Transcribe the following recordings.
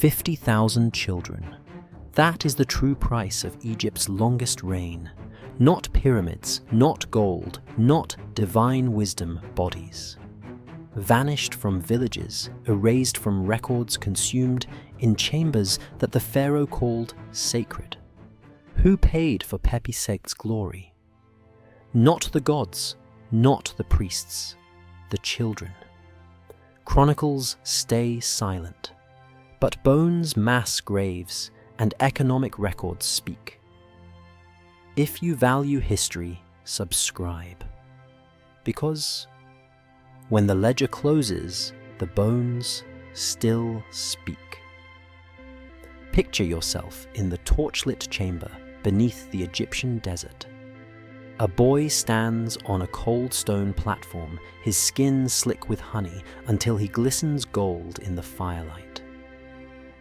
50,000 children. That is the true price of Egypt's longest reign. Not pyramids, not gold, not divine wisdom bodies. Vanished from villages, erased from records, consumed in chambers that the pharaoh called sacred. Who paid for Pepi II's glory? Not the gods, not the priests, the children. Chronicles stay silent, but bones mass graves and economic records speak. If you value history, subscribe. Because when the ledger closes, the bones still speak. Picture yourself in the torchlit chamber beneath the Egyptian desert. A boy stands on a cold stone platform, his skin slick with honey until he glistens gold in the firelight.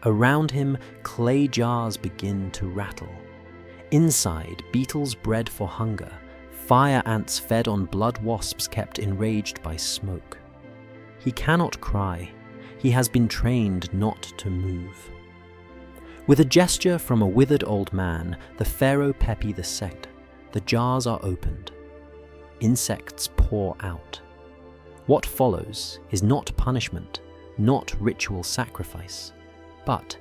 Around him, clay jars begin to rattle. Inside, beetles bred for hunger, fire ants fed on blood wasps kept enraged by smoke. He cannot cry. He has been trained not to move. With a gesture from a withered old man, the Pharaoh Pepi II, the jars are opened. Insects pour out. What follows is not punishment, not ritual sacrifice, but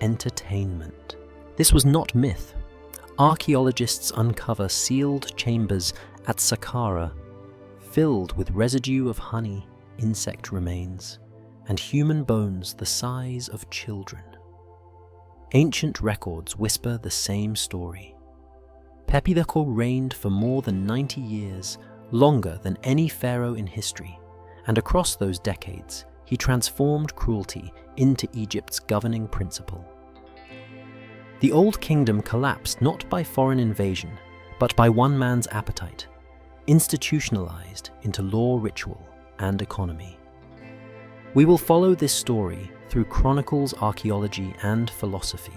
entertainment. This was not myth. Archaeologists uncover sealed chambers at Saqqara, filled with residue of honey, insect remains, and human bones the size of children. Ancient records whisper the same story. Pepi II reigned for more than 90 years, longer than any pharaoh in history, and across those decades, he transformed cruelty into Egypt's governing principle. The Old Kingdom collapsed not by foreign invasion, but by one man's appetite, institutionalized into law, ritual, and economy. We will follow this story through chronicles, archaeology, and philosophy.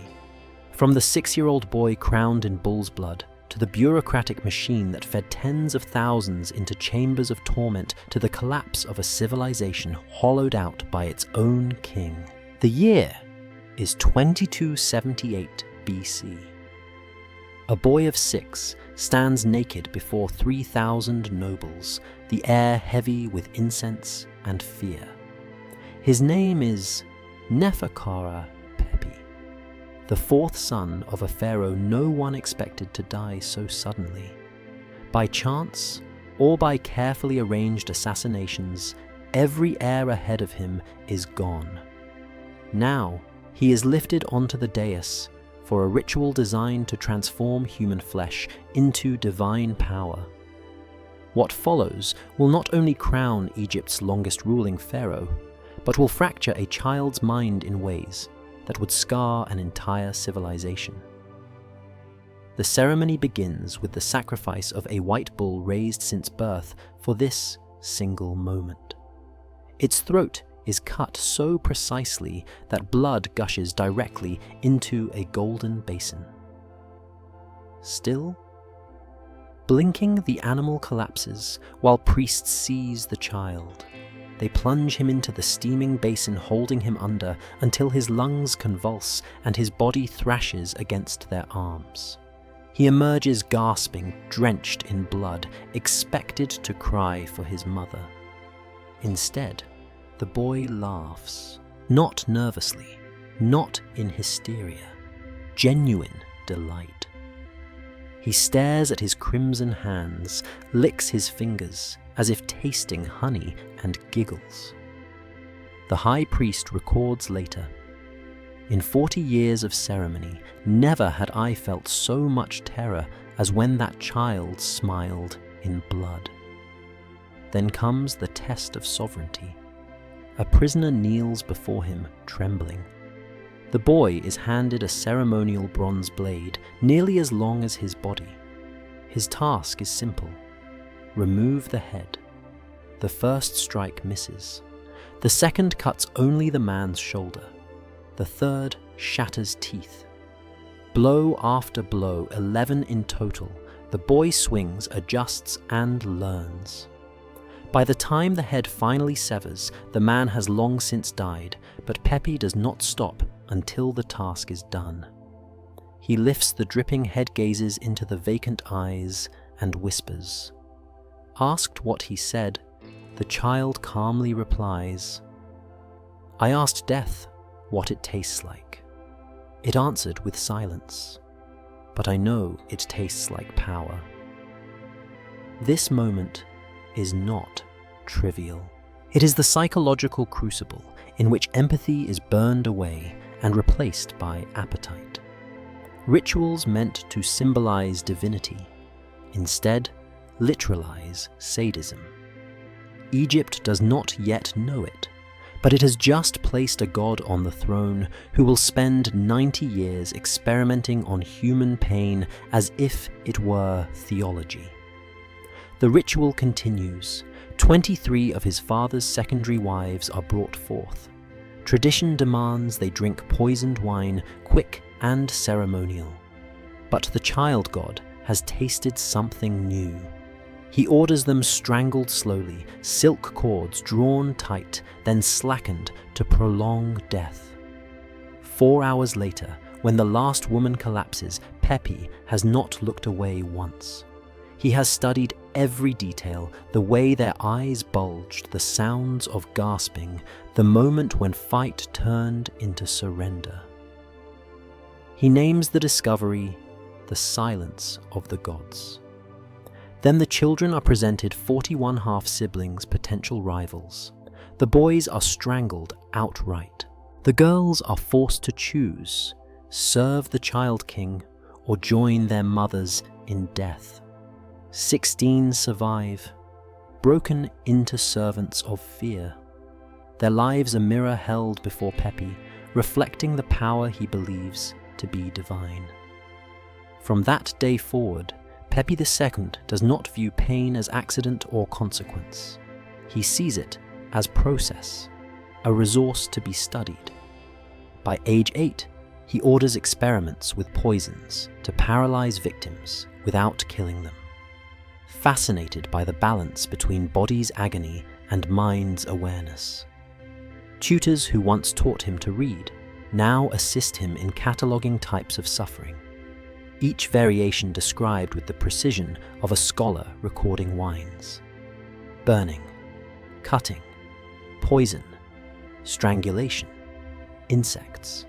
From the 6-year-old boy crowned in bull's blood, to the bureaucratic machine that fed tens of thousands into chambers of torment, to the collapse of a civilization hollowed out by its own king. The year is 2278 BC. A boy of 6 stands naked before 3,000 nobles, the air heavy with incense and fear. His name is Pharaoh Pepi, the 4th son of a pharaoh no one expected to die so suddenly. By chance, or by carefully arranged assassinations, every heir ahead of him is gone. Now, he is lifted onto the dais for a ritual designed to transform human flesh into divine power. What follows will not only crown Egypt's longest ruling pharaoh, but will fracture a child's mind in ways that would scar an entire civilization. The ceremony begins with the sacrifice of a white bull raised since birth for this single moment. Its throat is cut so precisely that blood gushes directly into a golden basin. Still, blinking, the animal collapses while priests seize the child. They plunge him into the steaming basin, holding him under until his lungs convulse and his body thrashes against their arms. He emerges gasping, drenched in blood, expected to cry for his mother. Instead, the boy laughs, not nervously, not in hysteria, genuine delight. He stares at his crimson hands, licks his fingers as if tasting honey, and giggles. The high priest records later, "In 40 years of ceremony, never had I felt so much terror as when that child smiled in blood." Then comes the test of sovereignty. A prisoner kneels before him, trembling. The boy is handed a ceremonial bronze blade, nearly as long as his body. His task is simple: remove the head. The first strike misses. The second cuts only the man's shoulder. The third shatters teeth. Blow after blow, 11 in total, the boy swings, adjusts, and learns. By the time the head finally severs, the man has long since died, but Pepi does not stop until the task is done. He lifts the dripping head gazes into the vacant eyes and whispers. Asked what he said, the child calmly replies, "I asked death what it tastes like. It answered with silence, but I know it tastes like power." This moment is not trivial. It is the psychological crucible in which empathy is burned away and replaced by appetite. Rituals meant to symbolize divinity, instead literalize sadism. Egypt does not yet know it, but it has just placed a god on the throne who will spend 90 years experimenting on human pain as if it were theology. The ritual continues. 23 of his father's secondary wives are brought forth. Tradition demands they drink poisoned wine, quick and ceremonial. But the child god has tasted something new. He orders them strangled slowly, silk cords drawn tight, then slackened to prolong death. 4 hours later, when the last woman collapses, Pepi has not looked away once. He has studied every detail, the way their eyes bulged, the sounds of gasping, the moment when fight turned into surrender. He names the discovery the silence of the gods. Then the children are presented 41 half-siblings, potential rivals. The boys are strangled outright. The girls are forced to choose, serve the child king or join their mothers in death. 16 survive, broken into servants of fear. Their lives a mirror held before Pepi, reflecting the power he believes to be divine. From that day forward, Pepi II does not view pain as accident or consequence. He sees it as process, a resource to be studied. By age 8, he orders experiments with poisons to paralyze victims without killing them. Fascinated by the balance between body's agony and mind's awareness. Tutors who once taught him to read now assist him in cataloguing types of suffering, each variation described with the precision of a scholar recording wines. Burning, cutting, poison, strangulation, insects.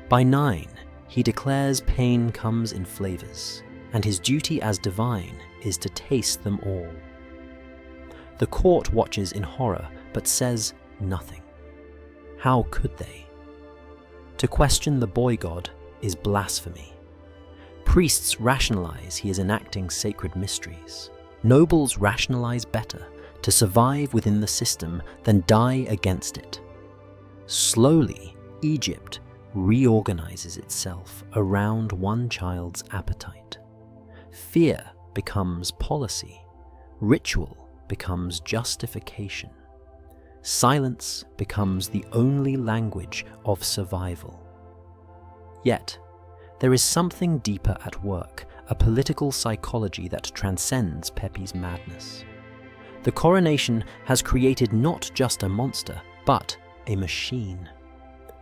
By 9, he declares pain comes in flavors, and his duty as divine is to taste them all. The court watches in horror, but says nothing. How could they? To question the boy god is blasphemy. Priests rationalize he is enacting sacred mysteries. Nobles rationalize better, to survive within the system than die against it. Slowly, Egypt reorganizes itself around one child's appetite. Fear becomes policy. Ritual becomes justification. Silence becomes the only language of survival. Yet, there is something deeper at work, a political psychology that transcends Pepi's madness. The coronation has created not just a monster, but a machine.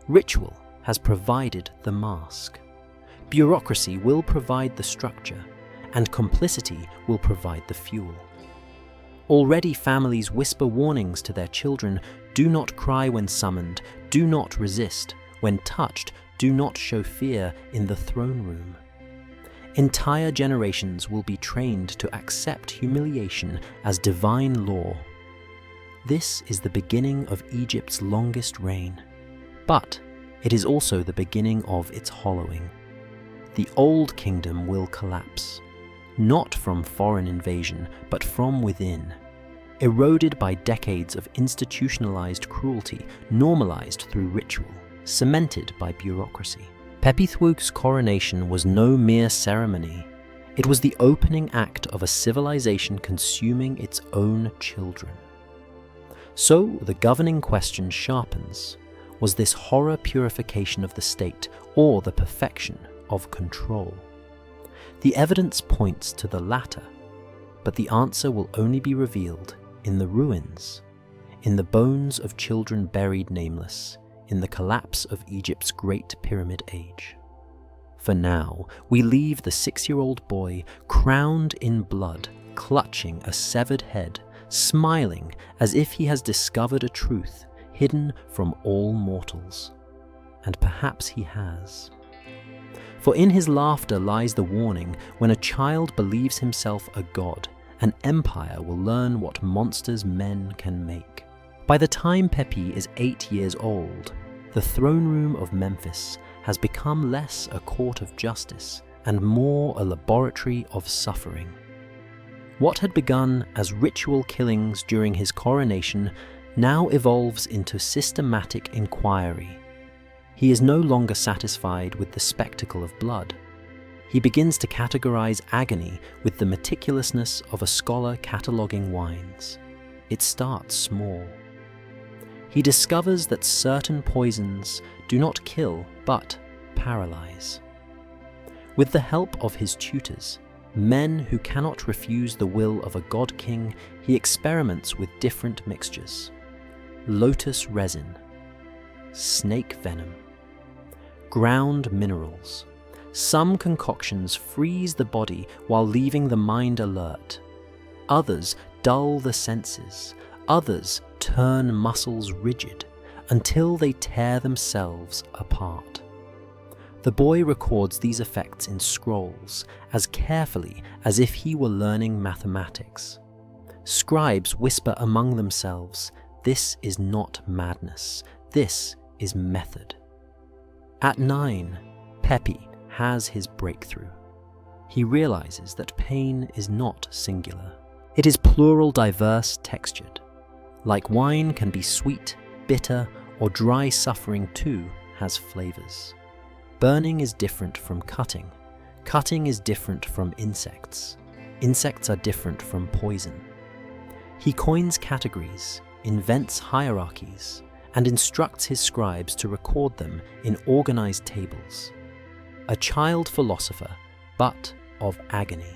Ritual has provided the mask. Bureaucracy will provide the structure, and complicity will provide the fuel. Already families whisper warnings to their children: do not cry when summoned, do not resist. When touched, do not show fear in the throne room. Entire generations will be trained to accept humiliation as divine law. This is the beginning of Egypt's longest reign, but it is also the beginning of its hollowing. The old kingdom will collapse, not from foreign invasion, but from within, eroded by decades of institutionalized cruelty, normalized through ritual, cemented by bureaucracy. Pepi III's coronation was no mere ceremony. It was the opening act of a civilization consuming its own children. So the governing question sharpens: was this horror purification of the state, or the perfection of control? The evidence points to the latter, but the answer will only be revealed in the ruins, in the bones of children buried nameless, in the collapse of Egypt's Great Pyramid Age. For now, we leave the 6-year-old boy crowned in blood, clutching a severed head, smiling as if he has discovered a truth hidden from all mortals. And perhaps he has. For in his laughter lies the warning: when a child believes himself a god, an empire will learn what monsters men can make. By the time Pepi is 8 years old, the throne room of Memphis has become less a court of justice and more a laboratory of suffering. What had begun as ritual killings during his coronation now evolves into systematic inquiry. He is no longer satisfied with the spectacle of blood. He begins to categorize agony with the meticulousness of a scholar cataloguing wines. It starts small. He discovers that certain poisons do not kill but paralyze. With the help of his tutors, men who cannot refuse the will of a god king, he experiments with different mixtures: lotus resin, snake venom, ground minerals. Some concoctions freeze the body while leaving the mind alert. Others dull the senses. Others turn muscles rigid until they tear themselves apart. The boy records these effects in scrolls as carefully as if he were learning mathematics. Scribes whisper among themselves, "This is not madness. This is method." At 9, Pepi has his breakthrough. He realizes that pain is not singular. It is plural, diverse, textured. Like wine can be sweet, bitter, or dry, suffering too has flavors. Burning is different from cutting. Cutting is different from insects. Insects are different from poison. He coins categories, invents hierarchies, and instructs his scribes to record them in organized tables. A child philosopher, but of agony.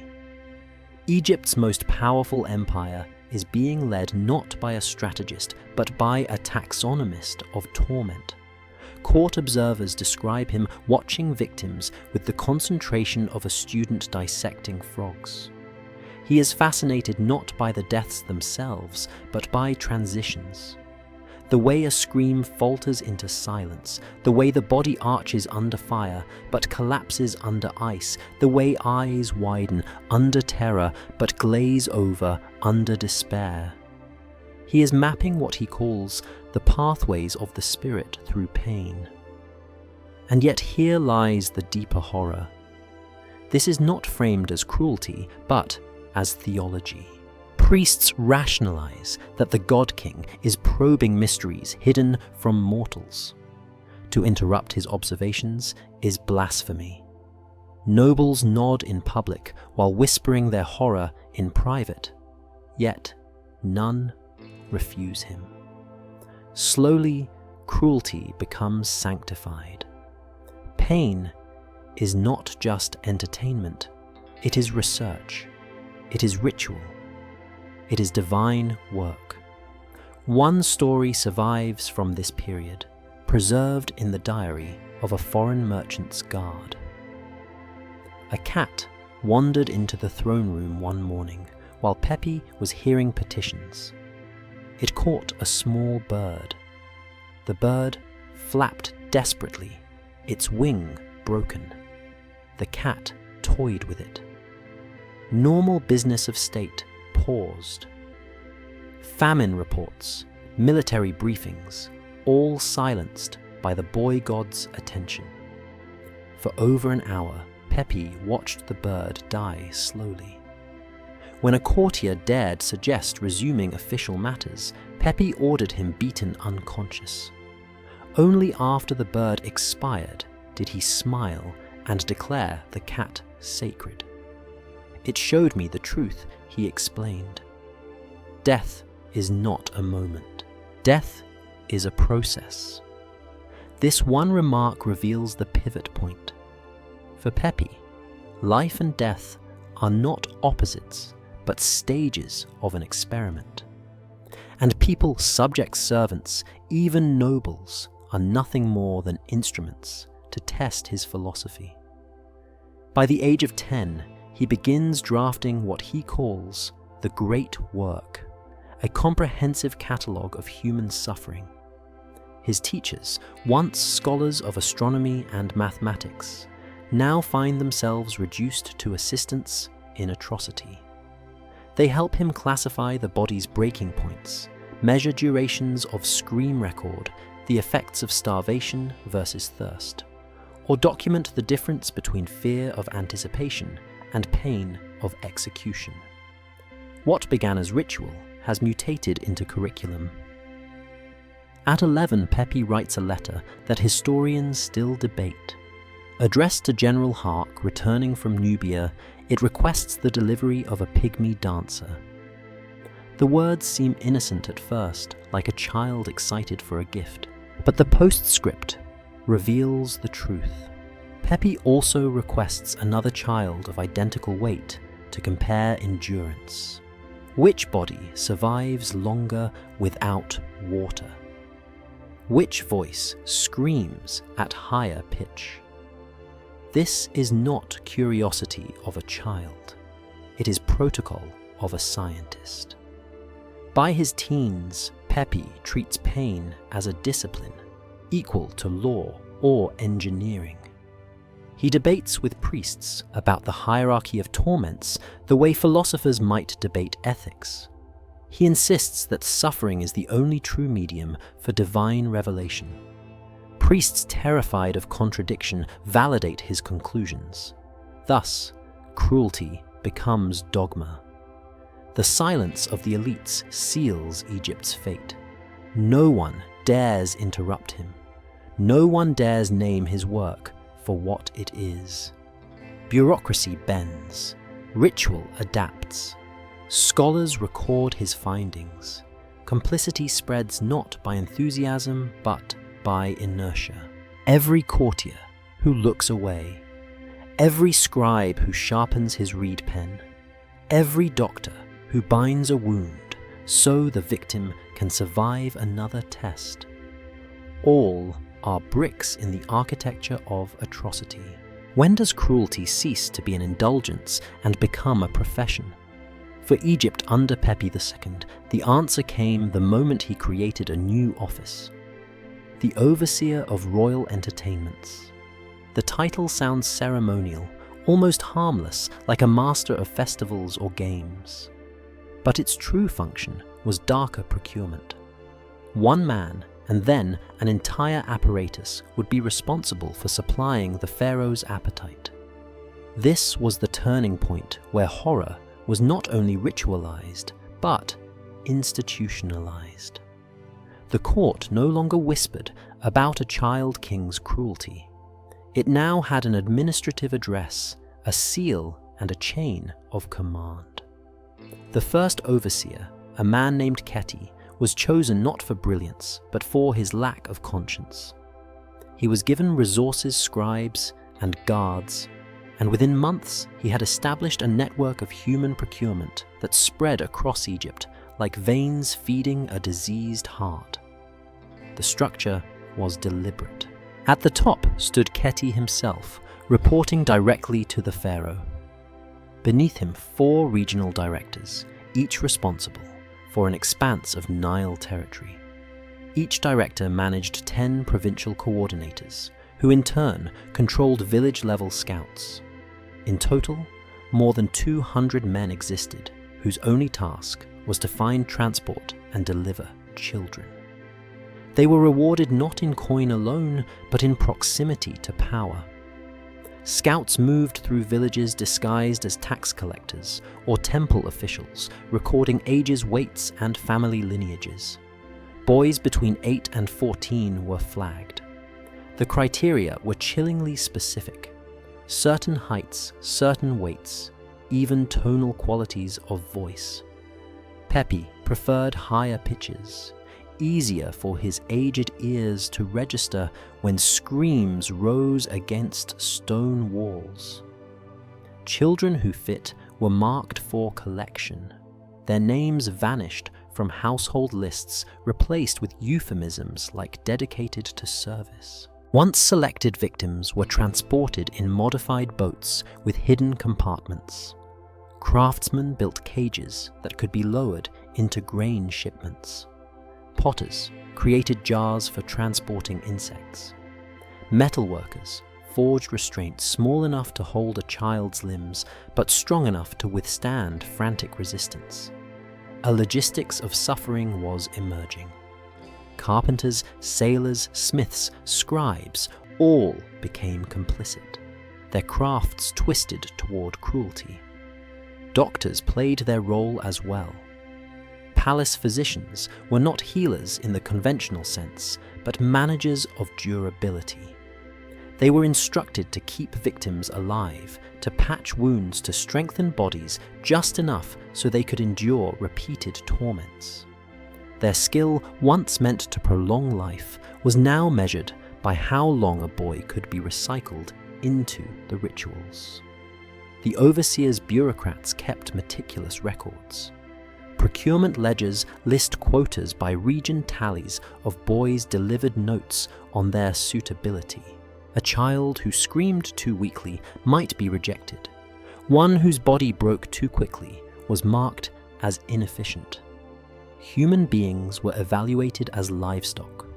Egypt's most powerful empire is being led not by a strategist, but by a taxonomist of torment. Court observers describe him watching victims with the concentration of a student dissecting frogs. He is fascinated not by the deaths themselves, but by transitions. The way a scream falters into silence, the way the body arches under fire but collapses under ice, the way eyes widen under terror but glaze over under despair. He is mapping what he calls the pathways of the spirit through pain. And yet here lies the deeper horror. This is not framed as cruelty, but as theology. Priests rationalize that the God King is probing mysteries hidden from mortals. To interrupt his observations is blasphemy. Nobles nod in public while whispering their horror in private, yet none refuse him. Slowly, cruelty becomes sanctified. Pain is not just entertainment, it is research, it is ritual. It is divine work. One story survives from this period, preserved in the diary of a foreign merchant's guard. A cat wandered into the throne room one morning while Pepi was hearing petitions. It caught a small bird. The bird flapped desperately, its wing broken. The cat toyed with it. Normal business of state paused. Famine reports, military briefings, all silenced by the boy god's attention. For over an hour, Pepi watched the bird die slowly. When a courtier dared suggest resuming official matters, Pepi ordered him beaten unconscious. Only after the bird expired did he smile and declare the cat sacred. It showed me the truth, he explained. Death is not a moment. Death is a process. This one remark reveals the pivot point. For Pepi, life and death are not opposites, but stages of an experiment. And people, subject servants, even nobles, are nothing more than instruments to test his philosophy. By the age of 10, he begins drafting what he calls the Great Work, a comprehensive catalogue of human suffering. His teachers, once scholars of astronomy and mathematics, now find themselves reduced to assistants in atrocity. They help him classify the body's breaking points, measure durations of scream record, the effects of starvation versus thirst, or document the difference between fear of anticipation and pain of execution. What began as ritual has mutated into curriculum. At 11, Pepi writes a letter that historians still debate. Addressed to General Hark returning from Nubia, it requests the delivery of a pygmy dancer. The words seem innocent at first, like a child excited for a gift, but the postscript reveals the truth. Pepi also requests another child of identical weight to compare endurance. Which body survives longer without water? Which voice screams at higher pitch? This is not curiosity of a child. It is protocol of a scientist. By his teens, Pepi treats pain as a discipline, equal to law or engineering. He debates with priests about the hierarchy of torments the way philosophers might debate ethics. He insists that suffering is the only true medium for divine revelation. Priests terrified of contradiction validate his conclusions. Thus, cruelty becomes dogma. The silence of the elites seals Egypt's fate. No one dares interrupt him. No one dares name his work for what it is. Bureaucracy bends. Ritual adapts. Scholars record his findings. Complicity spreads not by enthusiasm, but by inertia. Every courtier who looks away, every scribe who sharpens his reed pen, every doctor who binds a wound so the victim can survive another test, all are bricks in the architecture of atrocity. When does cruelty cease to be an indulgence and become a profession? For Egypt under Pepi II, the answer came the moment he created a new office, the Overseer of Royal Entertainments. The title sounds ceremonial, almost harmless, like a master of festivals or games. But its true function was darker procurement. One man, and then an entire apparatus, would be responsible for supplying the pharaoh's appetite. This was the turning point where horror was not only ritualized, but institutionalized. The court no longer whispered about a child king's cruelty. It now had an administrative address, a seal, and a chain of command. The first overseer, a man named Keti, was chosen not for brilliance, but for his lack of conscience. He was given resources, scribes, and guards, and within months he had established a network of human procurement that spread across Egypt like veins feeding a diseased heart. The structure was deliberate. At the top stood Keti himself, reporting directly to the pharaoh. Beneath him 4 regional directors, each responsible for an expanse of Nile territory. Each director managed 10 provincial coordinators, who in turn controlled village-level scouts. In total, more than 200 men existed, whose only task was to find transport and deliver children. They were rewarded not in coin alone, but in proximity to power. Scouts moved through villages disguised as tax collectors or temple officials, recording ages, weights, and family lineages. Boys between 8 and 14 were flagged. The criteria were chillingly specific. Certain heights, certain weights, even tonal qualities of voice. Pepi preferred higher pitches, easier for his aged ears to register when screams rose against stone walls. Children who fit were marked for collection. Their names vanished from household lists replaced with euphemisms like dedicated to service. Once selected victims were transported in modified boats with hidden compartments. Craftsmen built cages that could be lowered into grain shipments. Potters created jars for transporting insects. Metalworkers forged restraints small enough to hold a child's limbs, but strong enough to withstand frantic resistance. A logistics of suffering was emerging. Carpenters, sailors, smiths, scribes, all became complicit, their crafts twisted toward cruelty. Doctors played their role as well. Palace physicians were not healers in the conventional sense, but managers of durability. They were instructed to keep victims alive, to patch wounds, to strengthen bodies just enough so they could endure repeated torments. Their skill, once meant to prolong life, was now measured by how long a boy could be recycled into the rituals. The overseer's bureaucrats kept meticulous records. Procurement ledgers list quotas by region tallies of boys' delivered notes on their suitability. A child who screamed too weakly might be rejected. One whose body broke too quickly was marked as inefficient. Human beings were evaluated as livestock.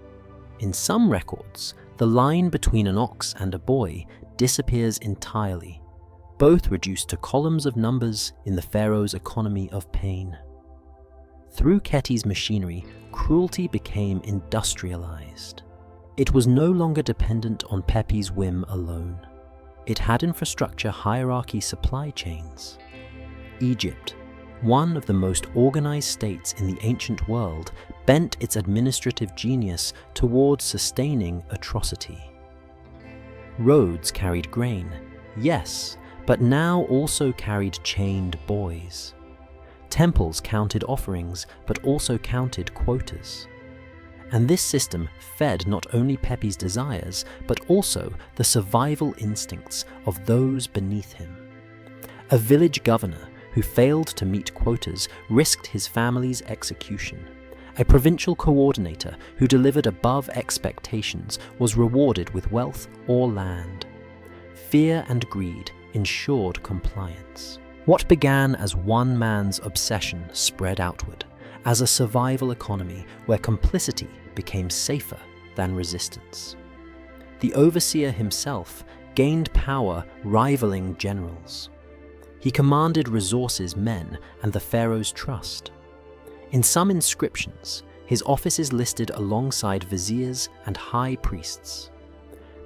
In some records, the line between an ox and a boy disappears entirely, both reduced to columns of numbers in the pharaoh's economy of pain. Through Keti's machinery, cruelty became industrialized. It was no longer dependent on Pepi's whim alone. It had infrastructure hierarchy supply chains. Egypt, one of the most organized states in the ancient world, bent its administrative genius towards sustaining atrocity. Roads carried grain, yes, but now also carried chained boys. Temples counted offerings, but also counted quotas. And this system fed not only Pepi's desires, but also the survival instincts of those beneath him. A village governor who failed to meet quotas risked his family's execution. A provincial coordinator who delivered above expectations was rewarded with wealth or land. Fear and greed ensured compliance. What began as one man's obsession spread outward, as a survival economy where complicity became safer than resistance. The overseer himself gained power rivaling generals. He commanded resources, men, and the pharaoh's trust. In some inscriptions, his office is listed alongside viziers and high priests.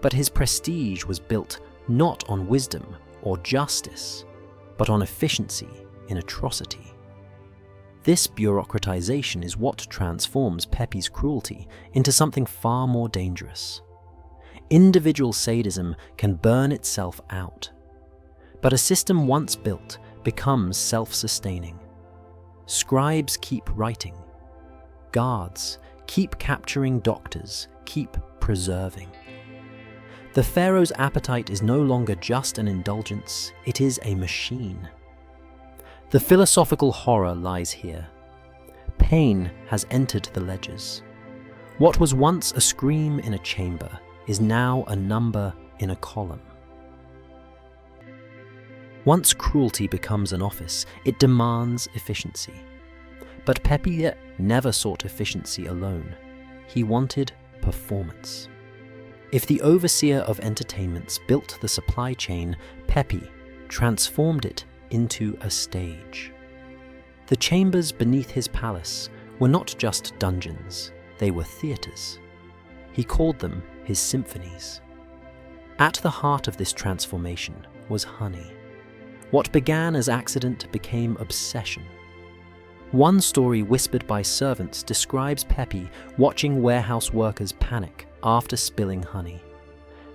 But his prestige was built not on wisdom or justice, but on efficiency in atrocity. This bureaucratization is what transforms Pepi's cruelty into something far more dangerous. Individual sadism can burn itself out, but a system once built becomes self-sustaining. Scribes keep writing. Guards keep capturing doctors, keep preserving. The pharaoh's appetite is no longer just an indulgence, it is a machine. The philosophical horror lies here. Pain has entered the ledgers. What was once a scream in a chamber is now a number in a column. Once cruelty becomes an office, it demands efficiency. But Pepi never sought efficiency alone. He wanted performance. If the overseer of entertainments built the supply chain, Pepi transformed it into a stage. The chambers beneath his palace were not just dungeons, they were theatres. He called them his symphonies. At the heart of this transformation was honey. What began as accident became obsession. One story whispered by servants describes Pepi watching warehouse workers panic after spilling honey.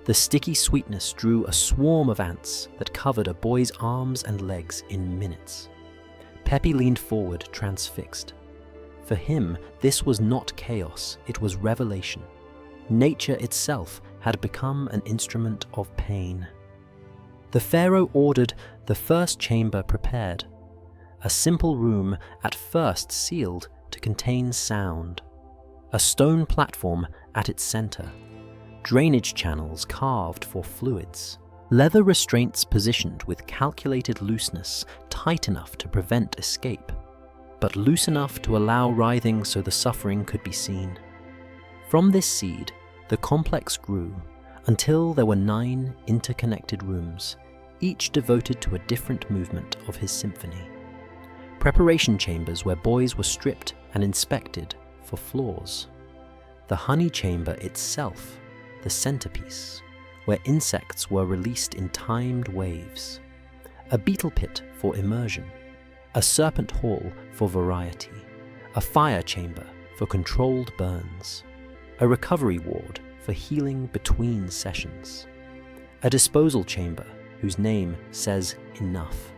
The sticky sweetness drew a swarm of ants that covered a boy's arms and legs in minutes. Pepi leaned forward, transfixed. For him, this was not chaos, it was revelation. Nature itself had become an instrument of pain. The pharaoh ordered the first chamber prepared, a simple room at first sealed to contain sound, a stone platform at its center, drainage channels carved for fluids, leather restraints positioned with calculated looseness, tight enough to prevent escape, but loose enough to allow writhing so the suffering could be seen. From this seed, the complex grew until there were 9 interconnected rooms, each devoted to a different movement of his symphony. Preparation chambers where boys were stripped and inspected for flaws. The honey chamber itself, the centerpiece, where insects were released in timed waves. A beetle pit for immersion. A serpent hall for variety. A fire chamber for controlled burns. A recovery ward for healing between sessions. A disposal chamber whose name says enough.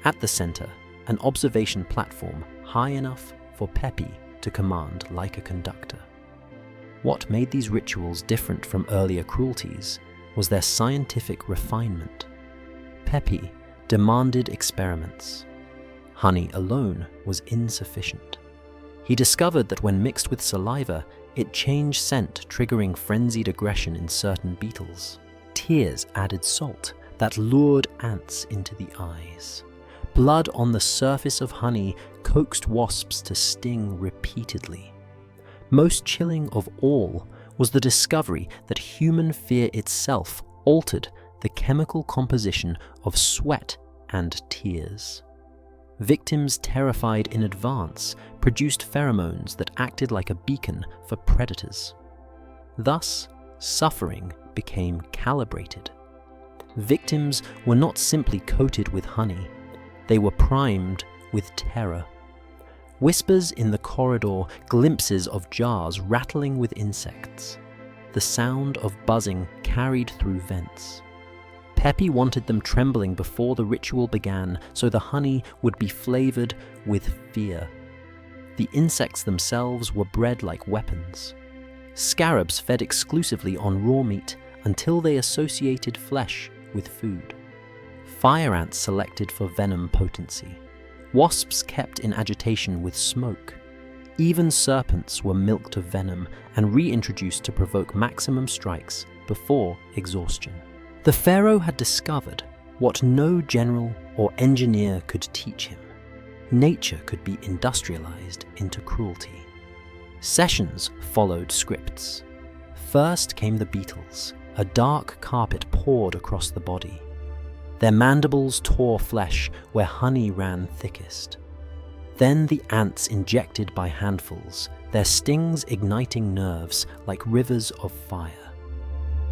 At the center, an observation platform high enough for Pepi to command like a conductor. What made these rituals different from earlier cruelties was their scientific refinement. Pepi demanded experiments. Honey alone was insufficient. He discovered that when mixed with saliva, it changed scent, triggering frenzied aggression in certain beetles. Tears added salt that lured ants into the eyes. Blood on the surface of honey coaxed wasps to sting repeatedly. Most chilling of all was the discovery that human fear itself altered the chemical composition of sweat and tears. Victims terrified in advance produced pheromones that acted like a beacon for predators. Thus, suffering became calibrated. Victims were not simply coated with honey, they were primed with terror. Whispers in the corridor, glimpses of jars rattling with insects. The sound of buzzing carried through vents. Pepi wanted them trembling before the ritual began so the honey would be flavored with fear. The insects themselves were bred like weapons. Scarabs fed exclusively on raw meat until they associated flesh with food. Fire ants selected for venom potency. Wasps kept in agitation with smoke. Even serpents were milked of venom and reintroduced to provoke maximum strikes before exhaustion. The pharaoh had discovered what no general or engineer could teach him. Nature could be industrialized into cruelty. Sessions followed scripts. First came the beetles, a dark carpet poured across the body. Their mandibles tore flesh where honey ran thickest. Then the ants injected by handfuls, their stings igniting nerves like rivers of fire.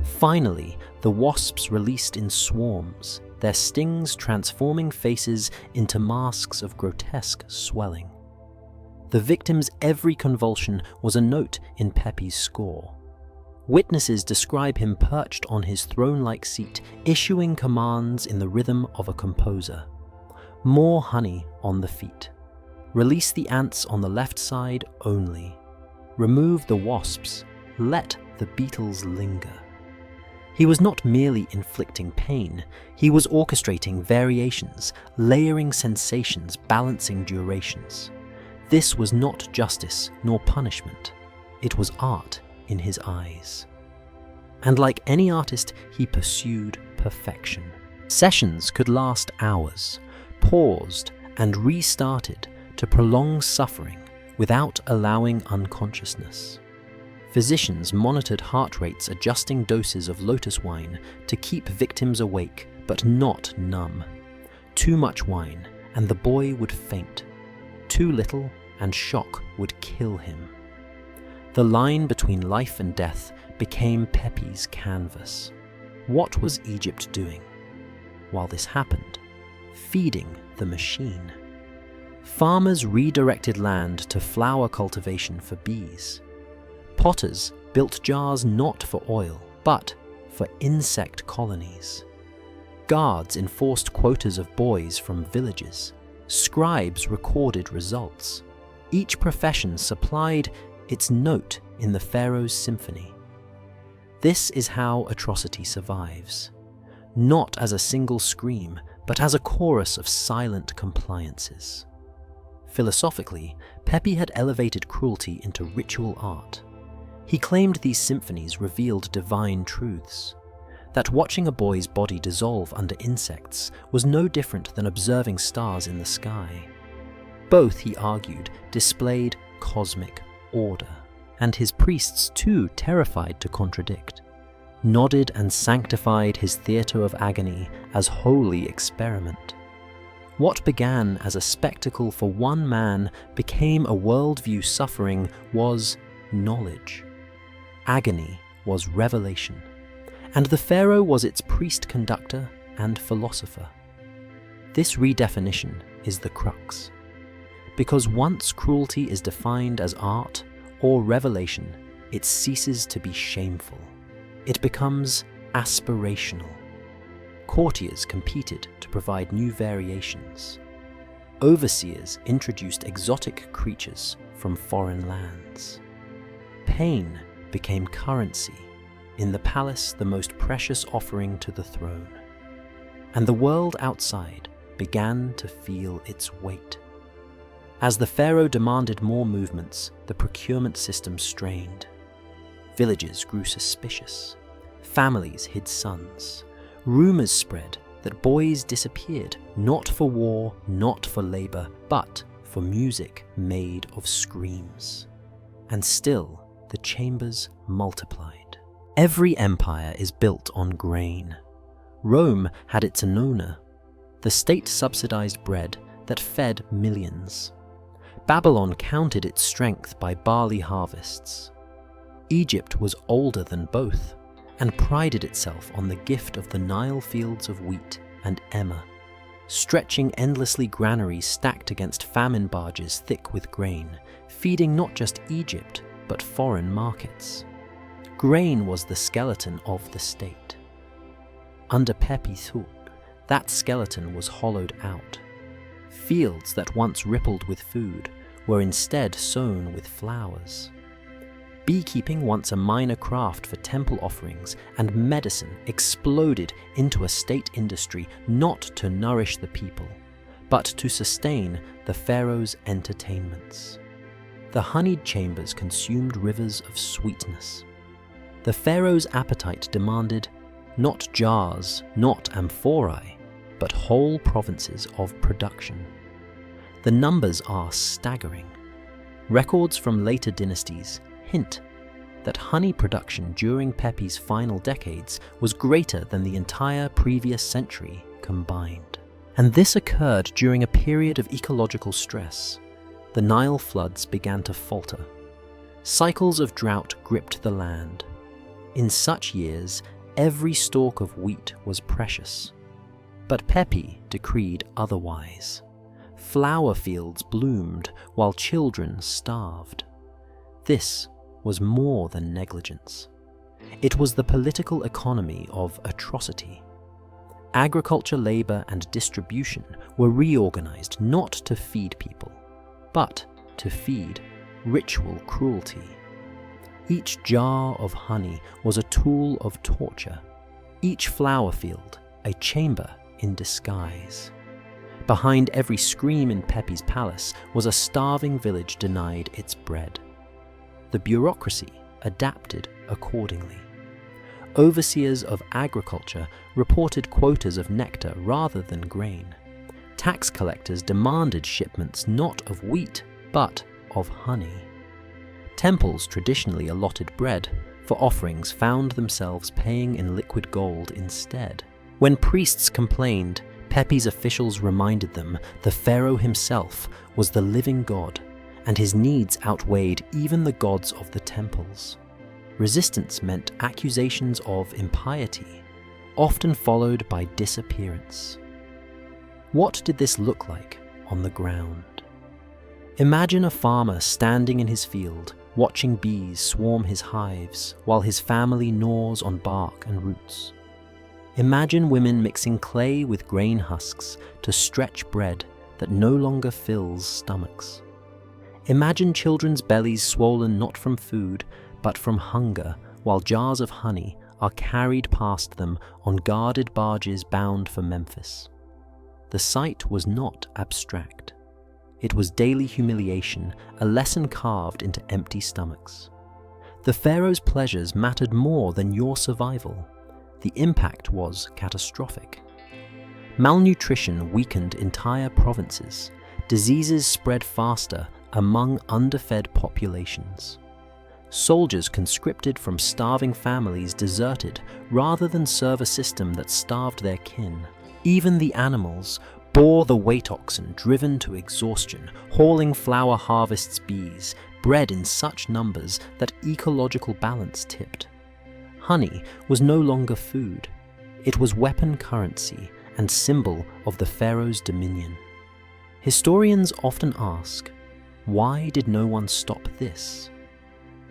Finally, the wasps released in swarms, their stings transforming faces into masks of grotesque swelling. The victim's every convulsion was a note in Pepi's score. Witnesses describe him perched on his throne-like seat, issuing commands in the rhythm of a composer. More honey on the feet. Release the ants on the left side only. Remove the wasps. Let the beetles linger. He was not merely inflicting pain, he was orchestrating variations, layering sensations, balancing durations. This was not justice nor punishment. It was art in his eyes. And like any artist, he pursued perfection. Sessions could last hours, paused and restarted to prolong suffering without allowing unconsciousness. Physicians monitored heart rates, adjusting doses of lotus wine to keep victims awake but not numb. Too much wine and the boy would faint. Too little and shock would kill him. The line between life and death became Pepi's canvas. What was Egypt doing? While this happened, feeding the machine. Farmers redirected land to flower cultivation for bees. Potters built jars not for oil, but for insect colonies. Guards enforced quotas of boys from villages. Scribes recorded results. Each profession supplied its note in the pharaoh's symphony. This is how atrocity survives, not as a single scream, but as a chorus of silent compliances. Philosophically, Pepi had elevated cruelty into ritual art. He claimed these symphonies revealed divine truths, that watching a boy's body dissolve under insects was no different than observing stars in the sky. Both, he argued, displayed cosmic order, and his priests too, terrified to contradict, nodded and sanctified his theatre of agony as holy experiment. What began as a spectacle for one man became a worldview suffering was knowledge. Agony was revelation, and the pharaoh was its priest-conductor and philosopher. This redefinition is the crux, because once cruelty is defined as art or revelation, it ceases to be shameful. It becomes aspirational. Courtiers competed to provide new variations. Overseers introduced exotic creatures from foreign lands. Pain became currency, in the palace the most precious offering to the throne. And the world outside began to feel its weight. As the pharaoh demanded more movements, the procurement system strained. Villages grew suspicious. Families hid sons. Rumors spread that boys disappeared, not for war, not for labor, but for music made of screams. And still, the chambers multiplied. Every empire is built on grain. Rome had its annona, the state-subsidized bread that fed millions. Babylon counted its strength by barley harvests. Egypt was older than both, and prided itself on the gift of the Nile fields of wheat and emmer, stretching endlessly granaries stacked against famine barges thick with grain, feeding not just Egypt, but foreign markets. Grain was the skeleton of the state. Under Pepi II, that skeleton was hollowed out. Fields that once rippled with food were instead sown with flowers. Beekeeping, once a minor craft for temple offerings, and medicine exploded into a state industry not to nourish the people, but to sustain the pharaoh's entertainments. The honeyed chambers consumed rivers of sweetness. The pharaoh's appetite demanded not jars, not amphorae, but whole provinces of production. The numbers are staggering. Records from later dynasties hint that honey production during Pepi's final decades was greater than the entire previous century combined. And this occurred during a period of ecological stress. The Nile floods began to falter. Cycles of drought gripped the land. In such years, every stalk of wheat was precious. But Pepi decreed otherwise. Flower fields bloomed while children starved. This was more than negligence. It was the political economy of atrocity. Agriculture, labor, and distribution were reorganized not to feed people, but to feed ritual cruelty. Each jar of honey was a tool of torture. Each flower field, a chamber in disguise. Behind every scream in Pepi's palace was a starving village denied its bread. The bureaucracy adapted accordingly. Overseers of agriculture reported quotas of nectar rather than grain. Tax collectors demanded shipments not of wheat, but of honey. Temples traditionally allotted bread, for offerings found themselves paying in liquid gold instead. When priests complained, Pepi's officials reminded them the pharaoh himself was the living god, and his needs outweighed even the gods of the temples. Resistance meant accusations of impiety, often followed by disappearance. What did this look like on the ground? Imagine a farmer standing in his field, watching bees swarm his hives while his family gnaws on bark and roots. Imagine women mixing clay with grain husks to stretch bread that no longer fills stomachs. Imagine children's bellies swollen not from food, but from hunger, while jars of honey are carried past them on guarded barges bound for Memphis. The sight was not abstract. It was daily humiliation, a lesson carved into empty stomachs. The pharaoh's pleasures mattered more than your survival. The impact was catastrophic. Malnutrition weakened entire provinces. Diseases spread faster among underfed populations. Soldiers conscripted from starving families deserted rather than serve a system that starved their kin. Even the animals bore the weight oxen driven to exhaustion, hauling flower harvests bees, bred in such numbers that ecological balance tipped. Honey was no longer food. It was weapon currency and symbol of the pharaoh's dominion. Historians often ask, why did no one stop this?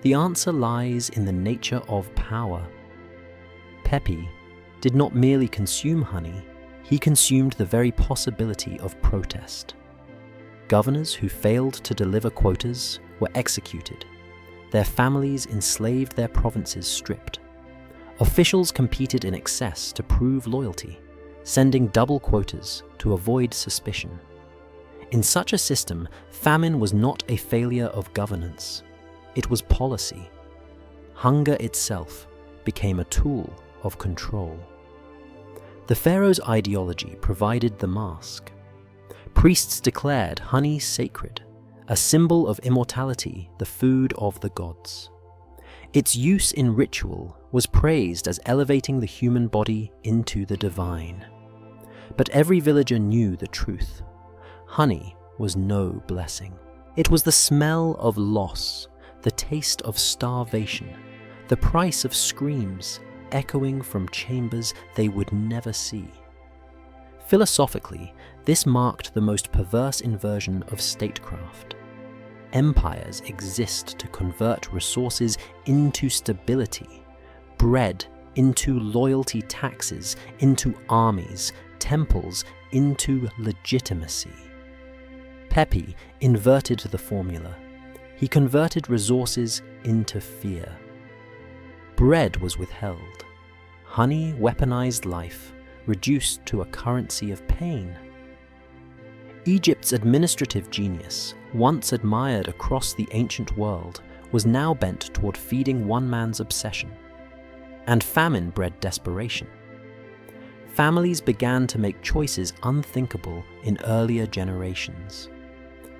The answer lies in the nature of power. Pepi did not merely consume honey, he consumed the very possibility of protest. Governors who failed to deliver quotas were executed. Their families enslaved, their provinces stripped. Officials competed in excess to prove loyalty, sending double quotas to avoid suspicion. In such a system, famine was not a failure of governance. It was policy. Hunger itself became a tool of control. The pharaoh's ideology provided the mask. Priests declared honey sacred, a symbol of immortality, the food of the gods. Its use in ritual was praised as elevating the human body into the divine. But every villager knew the truth. Honey was no blessing. It was the smell of loss, the taste of starvation, the price of screams echoing from chambers they would never see. Philosophically, this marked the most perverse inversion of statecraft. Empires exist to convert resources into stability, bread into loyalty taxes, into armies, temples into legitimacy. Pepi inverted the formula. He converted resources into fear. Bread was withheld. Honey weaponized life, reduced to a currency of pain. Egypt's administrative genius, once admired across the ancient world, was now bent toward feeding one man's obsession. And famine bred desperation. Families began to make choices unthinkable in earlier generations.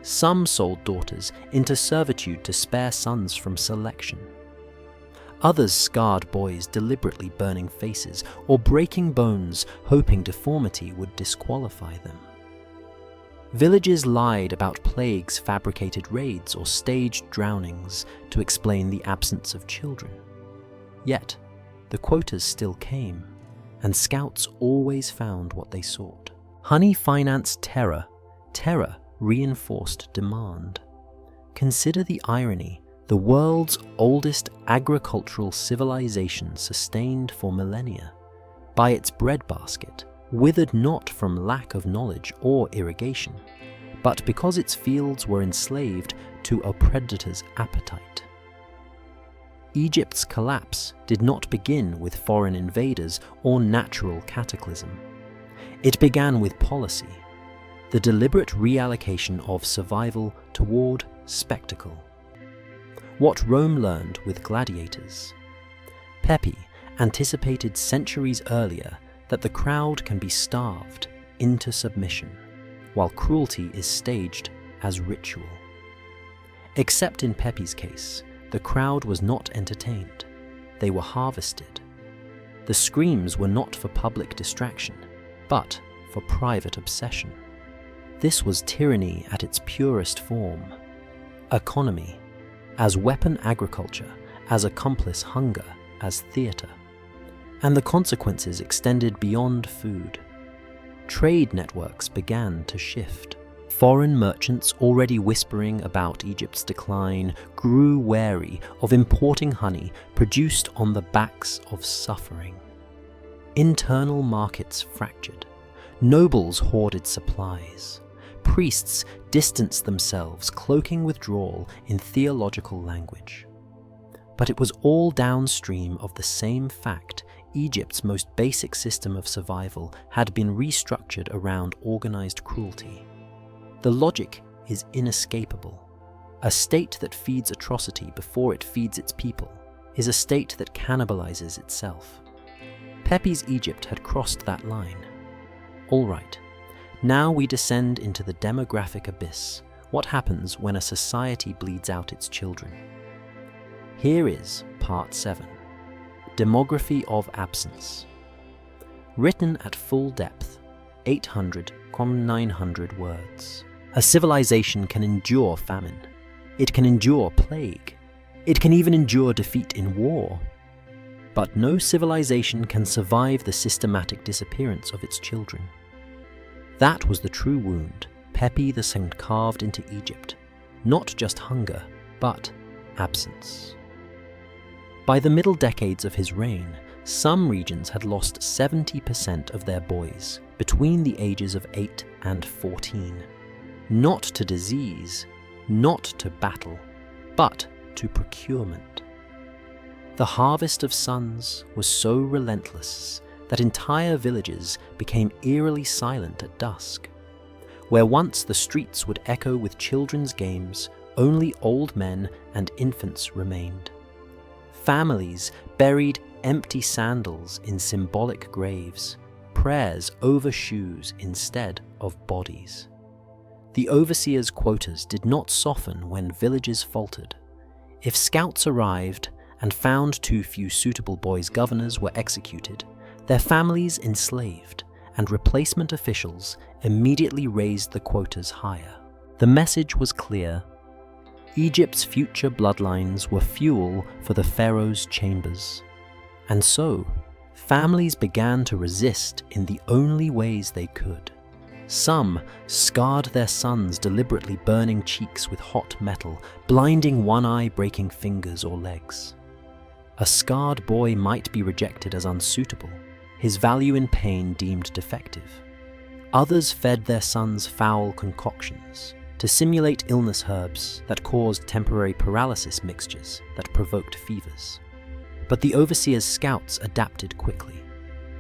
Some sold daughters into servitude to spare sons from selection. Others scarred boys, deliberately burning faces or breaking bones, hoping deformity would disqualify them. Villages lied about plagues, fabricated raids, or staged drownings to explain the absence of children. Yet, the quotas still came, and scouts always found what they sought. Honey financed terror. Terror reinforced demand. Consider the irony. The world's oldest agricultural civilization, sustained for millennia by its breadbasket, withered not from lack of knowledge or irrigation, but because its fields were enslaved to a predator's appetite. Egypt's collapse did not begin with foreign invaders or natural cataclysm. It began with policy, the deliberate reallocation of survival toward spectacle. What Rome learned with gladiators. Pepi anticipated centuries earlier that the crowd can be starved into submission, while cruelty is staged as ritual. Except in Pepi's case, the crowd was not entertained. They were harvested. The screams were not for public distraction, but for private obsession. This was tyranny at its purest form. Economy as weapon agriculture, as accomplice hunger, as theatre. And the consequences extended beyond food. Trade networks began to shift. Foreign merchants, already whispering about Egypt's decline, grew wary of importing honey produced on the backs of suffering. Internal markets fractured. Nobles hoarded supplies. Priests distanced themselves, cloaking withdrawal in theological language. But it was all downstream of the same fact. Egypt's most basic system of survival had been restructured around organized cruelty. The logic is inescapable. A state that feeds atrocity before it feeds its people is a state that cannibalizes itself. Pepi's Egypt had crossed that line. All right, now we descend into the demographic abyss. What happens when a society bleeds out its children? Here is Part 7, Demography of Absence. Written at full depth, 800-900 words. A civilization can endure famine. It can endure plague. It can even endure defeat in war. But no civilization can survive the systematic disappearance of its children. That was the true wound Pepi II carved into Egypt. Not just hunger, but absence. By the middle decades of his reign, some regions had lost 70% of their boys between the ages of 8 and 14. Not to disease, not to battle, but to procurement. The harvest of sons was so relentless that entire villages became eerily silent at dusk. Where once the streets would echo with children's games, only old men and infants remained. Families buried empty sandals in symbolic graves, prayers over shoes instead of bodies. The overseers' quotas did not soften when villages faltered. If scouts arrived and found too few suitable boys, governors were executed, their families enslaved, and replacement officials immediately raised the quotas higher. The message was clear. Egypt's future bloodlines were fuel for the pharaoh's chambers. And so, families began to resist in the only ways they could. Some scarred their sons, deliberately burning cheeks with hot metal, blinding one eye, breaking fingers or legs. A scarred boy might be rejected as unsuitable, his value in pain deemed defective. Others fed their sons foul concoctions to simulate illness herbs that caused temporary paralysis mixtures that provoked fevers. But the overseer's scouts adapted quickly.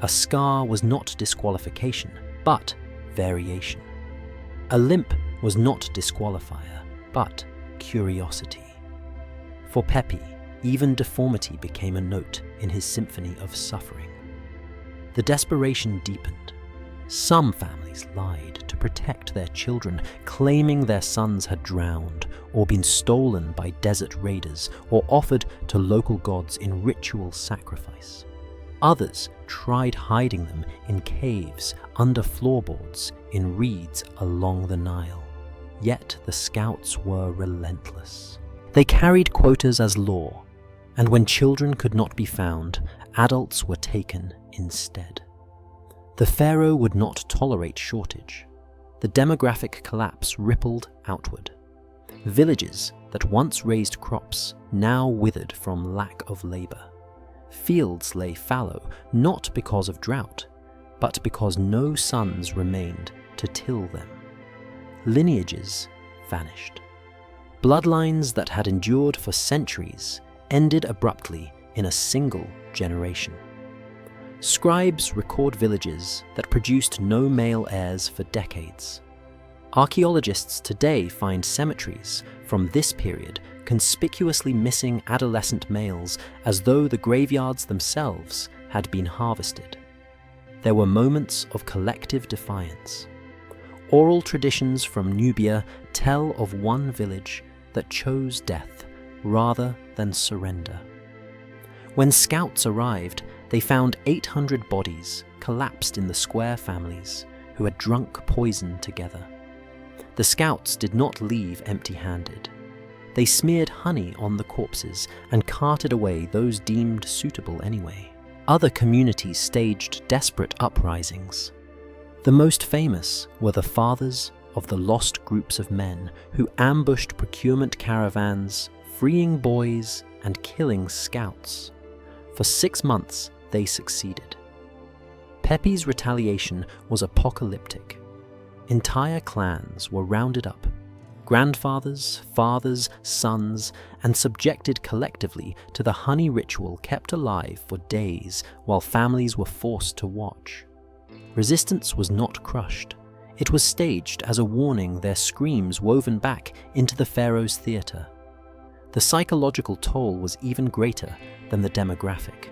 A scar was not disqualification, but variation. A limp was not disqualifier, but curiosity. For Pepi, even deformity became a note in his symphony of suffering. The desperation deepened. Some families lied to protect their children, claiming their sons had drowned or been stolen by desert raiders or offered to local gods in ritual sacrifice. Others tried hiding them in caves, under floorboards, in reeds along the Nile. Yet the scouts were relentless. They carried quotas as law, and when children could not be found, adults were taken instead. The pharaoh would not tolerate shortage. The demographic collapse rippled outward. Villages that once raised crops now withered from lack of labor. Fields lay fallow not because of drought, but because no sons remained to till them. Lineages vanished. Bloodlines that had endured for centuries ended abruptly in a single generation. Scribes record villages that produced no male heirs for decades. Archaeologists today find cemeteries from this period conspicuously missing adolescent males as though the graveyards themselves had been harvested. There were moments of collective defiance. Oral traditions from Nubia tell of one village that chose death rather than surrender. When scouts arrived, they found 800 bodies collapsed in the square families who had drunk poison together. The scouts did not leave empty-handed. They smeared honey on the corpses and carted away those deemed suitable anyway. Other communities staged desperate uprisings. The most famous were the fathers of the lost groups of men who ambushed procurement caravans, freeing boys and killing scouts. For 6 months, they succeeded. Pepi's retaliation was apocalyptic. Entire clans were rounded up, grandfathers, fathers, sons, and subjected collectively to the honey ritual kept alive for days while families were forced to watch. Resistance was not crushed. It was staged as a warning, their screams woven back into the pharaoh's theatre. The psychological toll was even greater than the demographic.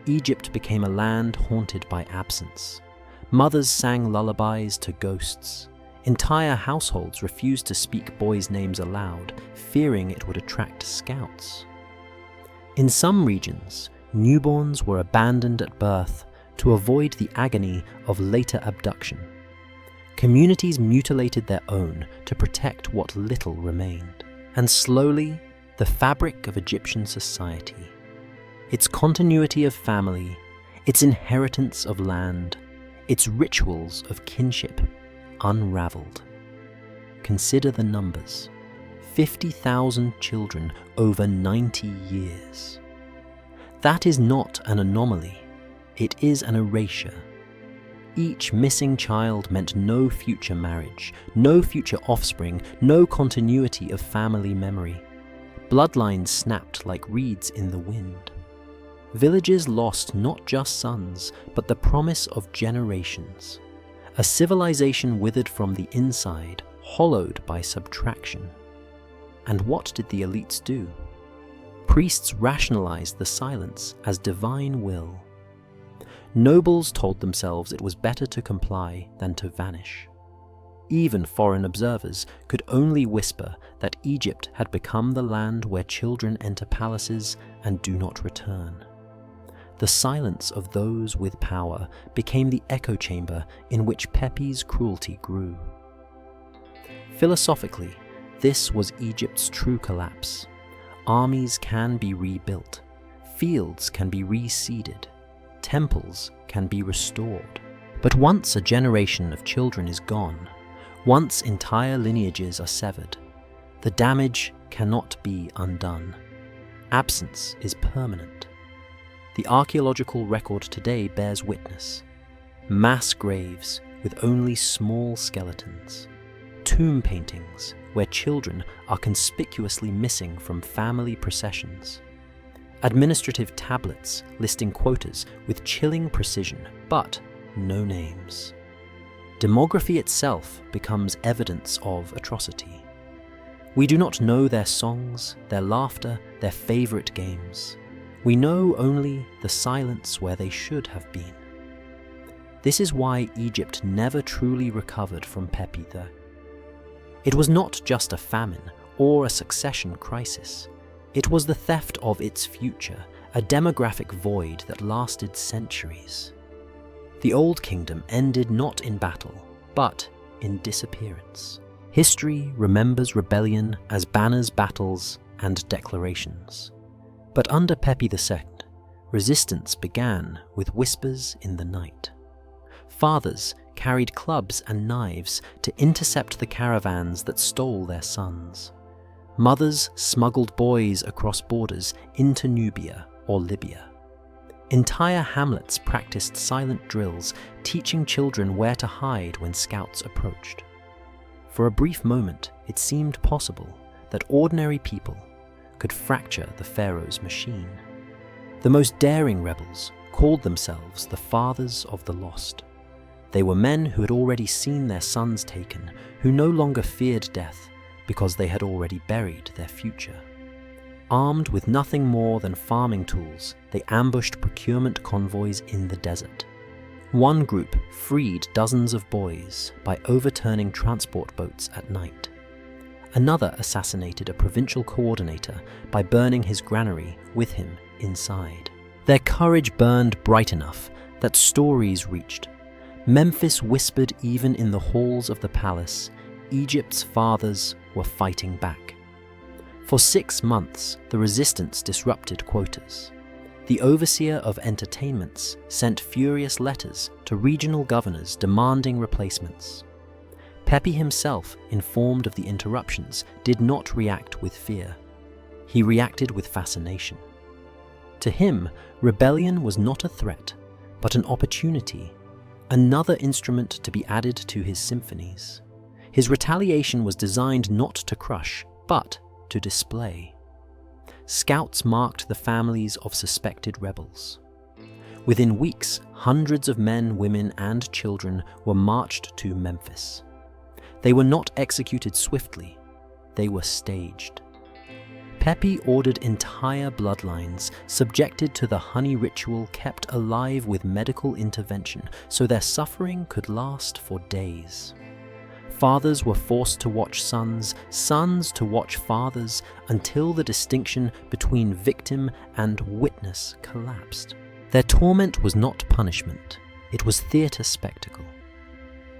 Egypt became a land haunted by absence. Mothers sang lullabies to ghosts. Entire households refused to speak boys' names aloud, fearing it would attract scouts. In some regions, newborns were abandoned at birth to avoid the agony of later abduction. Communities mutilated their own to protect what little remained. And slowly, the fabric of Egyptian society, its continuity of family, its inheritance of land, its rituals of kinship, unraveled. Consider the numbers: 50,000 children over 90 years. That is not an anomaly, it is an erasure. Each missing child meant no future marriage, no future offspring, no continuity of family memory. Bloodlines snapped like reeds in the wind. Villages lost not just sons, but the promise of generations. A civilization withered from the inside, hollowed by subtraction. And what did the elites do? Priests rationalized the silence as divine will. Nobles told themselves it was better to comply than to vanish. Even foreign observers could only whisper that Egypt had become the land where children enter palaces and do not return. The silence of those with power became the echo chamber in which Pepi's cruelty grew. Philosophically, this was Egypt's true collapse. Armies can be rebuilt, fields can be reseeded, temples can be restored. But once a generation of children is gone, once entire lineages are severed, the damage cannot be undone. Absence is permanent. The archaeological record today bears witness. Mass graves with only small skeletons. Tomb paintings where children are conspicuously missing from family processions. Administrative tablets listing quotas with chilling precision, but no names. Demography itself becomes evidence of atrocity. We do not know their songs, their laughter, their favorite games. We know only the silence where they should have been. This is why Egypt never truly recovered from Pepi II. It was not just a famine or a succession crisis. It was the theft of its future, a demographic void that lasted centuries. The Old Kingdom ended not in battle, but in disappearance. History remembers rebellion as banners, battles, and declarations. But under Pepi II, resistance began with whispers in the night. Fathers carried clubs and knives to intercept the caravans that stole their sons. Mothers smuggled boys across borders into Nubia or Libya. Entire hamlets practiced silent drills, teaching children where to hide when scouts approached. For a brief moment, it seemed possible that ordinary people could fracture the pharaoh's machine. The most daring rebels called themselves the Fathers of the Lost. They were men who had already seen their sons taken, who no longer feared death because they had already buried their future. Armed with nothing more than farming tools, they ambushed procurement convoys in the desert. One group freed dozens of boys by overturning transport boats at night. Another assassinated a provincial coordinator by burning his granary with him inside. Their courage burned bright enough that stories reached. Memphis whispered even in the halls of the palace, Egypt's fathers were fighting back. For 6 months, the resistance disrupted quotas. The overseer of entertainments sent furious letters to regional governors demanding replacements. Pepi himself, informed of the interruptions, did not react with fear. He reacted with fascination. To him, rebellion was not a threat, but an opportunity, another instrument to be added to his symphonies. His retaliation was designed not to crush, but to display. Scouts marked the families of suspected rebels. Within weeks, hundreds of men, women, and children were marched to Memphis. They were not executed swiftly, they were staged. Pepi ordered entire bloodlines subjected to the honey ritual kept alive with medical intervention so their suffering could last for days. Fathers were forced to watch sons, sons to watch fathers, until the distinction between victim and witness collapsed. Their torment was not punishment, it was theatre spectacle.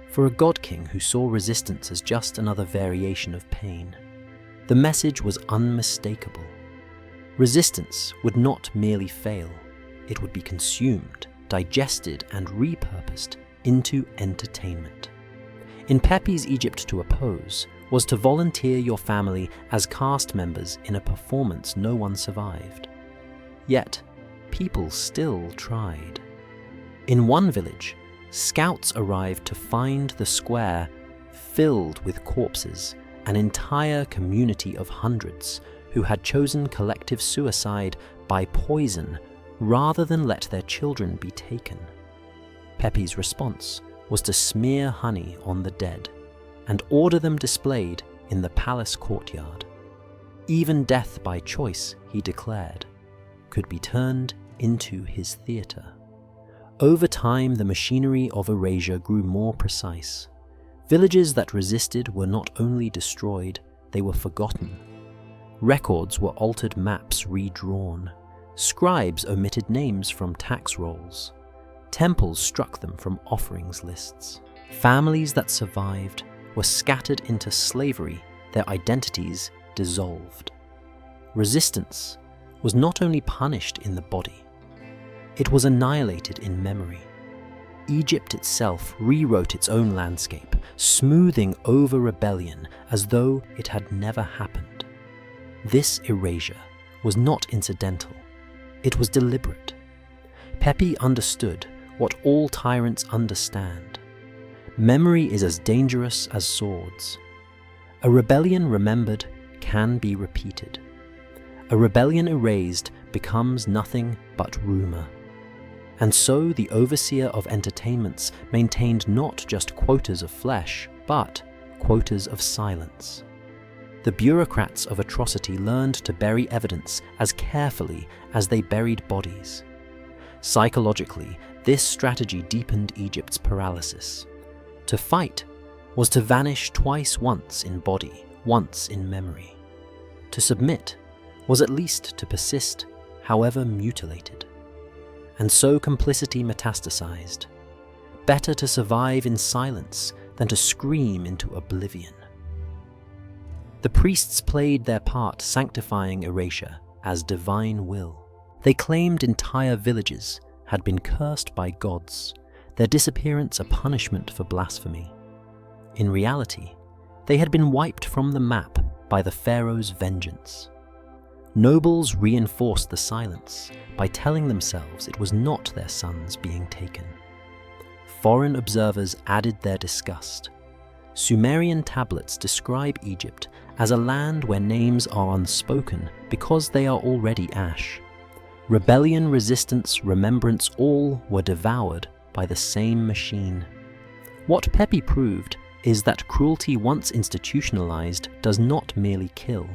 For a god-king who saw resistance as just another variation of pain, the message was unmistakable. Resistance would not merely fail, it would be consumed, digested, and repurposed into entertainment. In Pepi's Egypt, to oppose was to volunteer your family as cast members in a performance no one survived. Yet, people still tried. In one village, scouts arrived to find the square filled with corpses, an entire community of hundreds who had chosen collective suicide by poison rather than let their children be taken. Pepi's response was to smear honey on the dead and order them displayed in the palace courtyard. Even death by choice, he declared, could be turned into his theatre. Over time, the machinery of erasure grew more precise. Villages that resisted were not only destroyed, they were forgotten. Records were altered, maps redrawn. Scribes omitted names from tax rolls. Temples struck them from offerings lists. Families that survived were scattered into slavery, their identities dissolved. Resistance was not only punished in the body, it was annihilated in memory. Egypt itself rewrote its own landscape, smoothing over rebellion as though it had never happened. This erasure was not incidental, it was deliberate. Pepi understood what all tyrants understand. Memory is as dangerous as swords. A rebellion remembered can be repeated. A rebellion erased becomes nothing but rumor. And so the overseer of entertainments maintained not just quotas of flesh, but quotas of silence. The bureaucrats of atrocity learned to bury evidence as carefully as they buried bodies. Psychologically, this strategy deepened Egypt's paralysis. To fight was to vanish twice, once in body, once in memory. To submit was at least to persist, however mutilated. And so complicity metastasized. Better to survive in silence than to scream into oblivion. The priests played their part sanctifying erasure as divine will. They claimed entire villages had been cursed by gods, their disappearance a punishment for blasphemy. In reality, they had been wiped from the map by the pharaoh's vengeance. Nobles reinforced the silence by telling themselves it was not their sons being taken. Foreign observers added their disgust. Sumerian tablets describe Egypt as a land where names are unspoken because they are already ash. Rebellion, resistance, remembrance, all were devoured by the same machine. What Pepi proved is that cruelty once institutionalized does not merely kill.